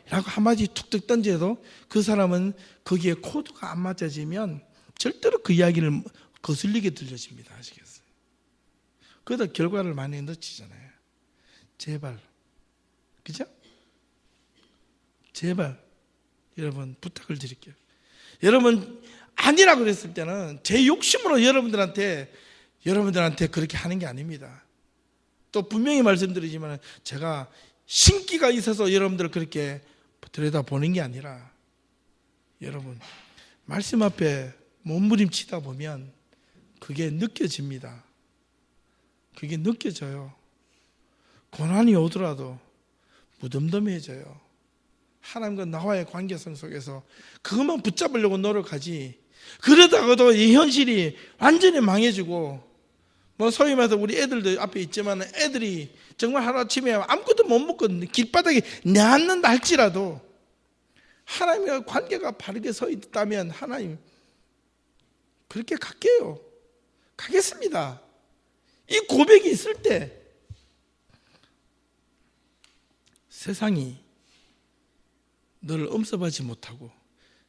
라고 한마디 툭툭 던져도 그 사람은 거기에 코드가 안 맞아지면 절대로 그 이야기를 거슬리게 들려집니다. 아시겠어요? 그러다 결과를 많이 놓치잖아요. 제발, 그죠? 제발 여러분 부탁을 드릴게요. 여러분 아니라고 그랬을 때는 제 욕심으로 여러분들한테 그렇게 하는 게 아닙니다. 또 분명히 말씀드리지만 제가 신기가 있어서 여러분들을 그렇게 들여다보는 게 아니라, 여러분 말씀 앞에 몸부림치다 보면 그게 느껴집니다. 그게 느껴져요. 고난이 오더라도 무덤덤해져요. 하나님과 나와의 관계성 속에서 그것만 붙잡으려고 노력하지, 그러다가도 이 현실이 완전히 망해지고, 소위 말해서 우리 애들도 앞에 있지만 애들이 정말 하루아침에 아무것도 못 먹고 길바닥에 내앉는다 할지라도 하나님과 관계가 바르게 서 있다면 하나님 그렇게 갈게요. 가겠습니다. 이 고백이 있을 때 세상이 너를 엄습하지 못하고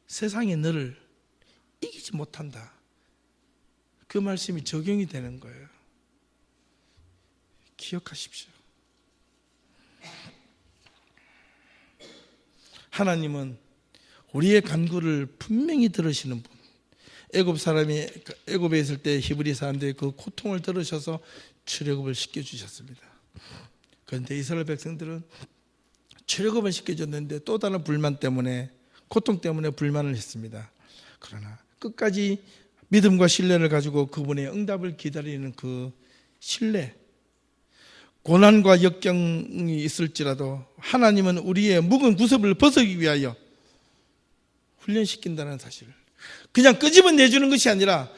세상이 너를 이기지 못한다. 그 말씀이 적용이 되는 거예요. 기억하십시오. 하나님은 우리의 간구를 분명히 들으시는 분. 애굽 사람이 애굽에 있을 때 히브리 사람들의 그 고통을 들으셔서 출애굽을 시켜주셨습니다. 그런데 이스라엘 백성들은 출애굽을 시켜줬는데 또 다른 불만 때문에, 고통 때문에 불만을 했습니다. 그러나 끝까지 믿음과 신뢰를 가지고 그분의 응답을 기다리는 그 신뢰, 고난과 역경이 있을지라도 하나님은 우리의 묵은 구습을 벗기 위하여 훈련시킨다는 사실, 그냥 끄집어 내주는 것이 아니라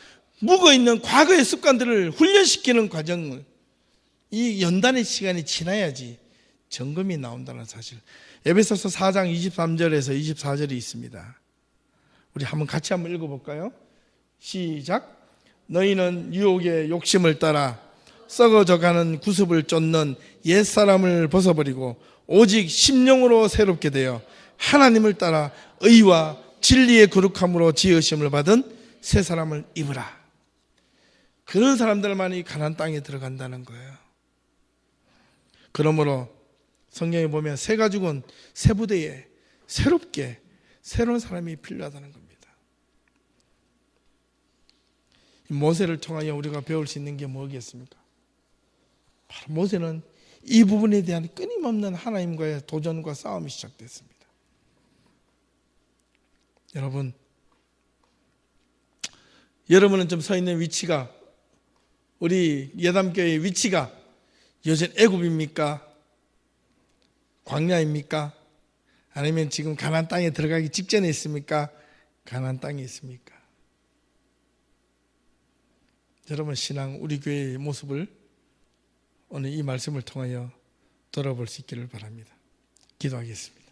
묵어있는 과거의 습관들을 훈련시키는 과정을, 이 연단의 시간이 지나야지 점검이 나온다는 사실. 에베소서 4장 23절에서 24절이 있습니다. 우리 같이 한번 읽어볼까요? 시작. 너희는 유혹의 욕심을 따라 썩어져가는 구습을 쫓는 옛사람을 벗어버리고 오직 심령으로 새롭게 되어 하나님을 따라 의와 진리의 거룩함으로 지으심을 받은 새 사람을 입으라. 그런 사람들만이 가나안 땅에 들어간다는 거예요. 그러므로 성경에 보면 새 가죽은 새 부대에 새롭게 새로운 사람이 필요하다는 겁니다. 모세를 통하여 우리가 배울 수 있는 게 뭐겠습니까? 바로 모세는 이 부분에 대한 끊임없는 하나님과의 도전과 싸움이 시작됐습니다. 여러분은 좀 서 있는 위치가, 우리 예담교회의 위치가 여전 애굽입니까? 광야입니까? 아니면 지금 가나안 땅에 들어가기 직전에 있습니까? 가나안 땅에 있습니까? 여러분 신앙, 우리 교회의 모습을 오늘 이 말씀을 통하여 돌아볼 수 있기를 바랍니다. 기도하겠습니다.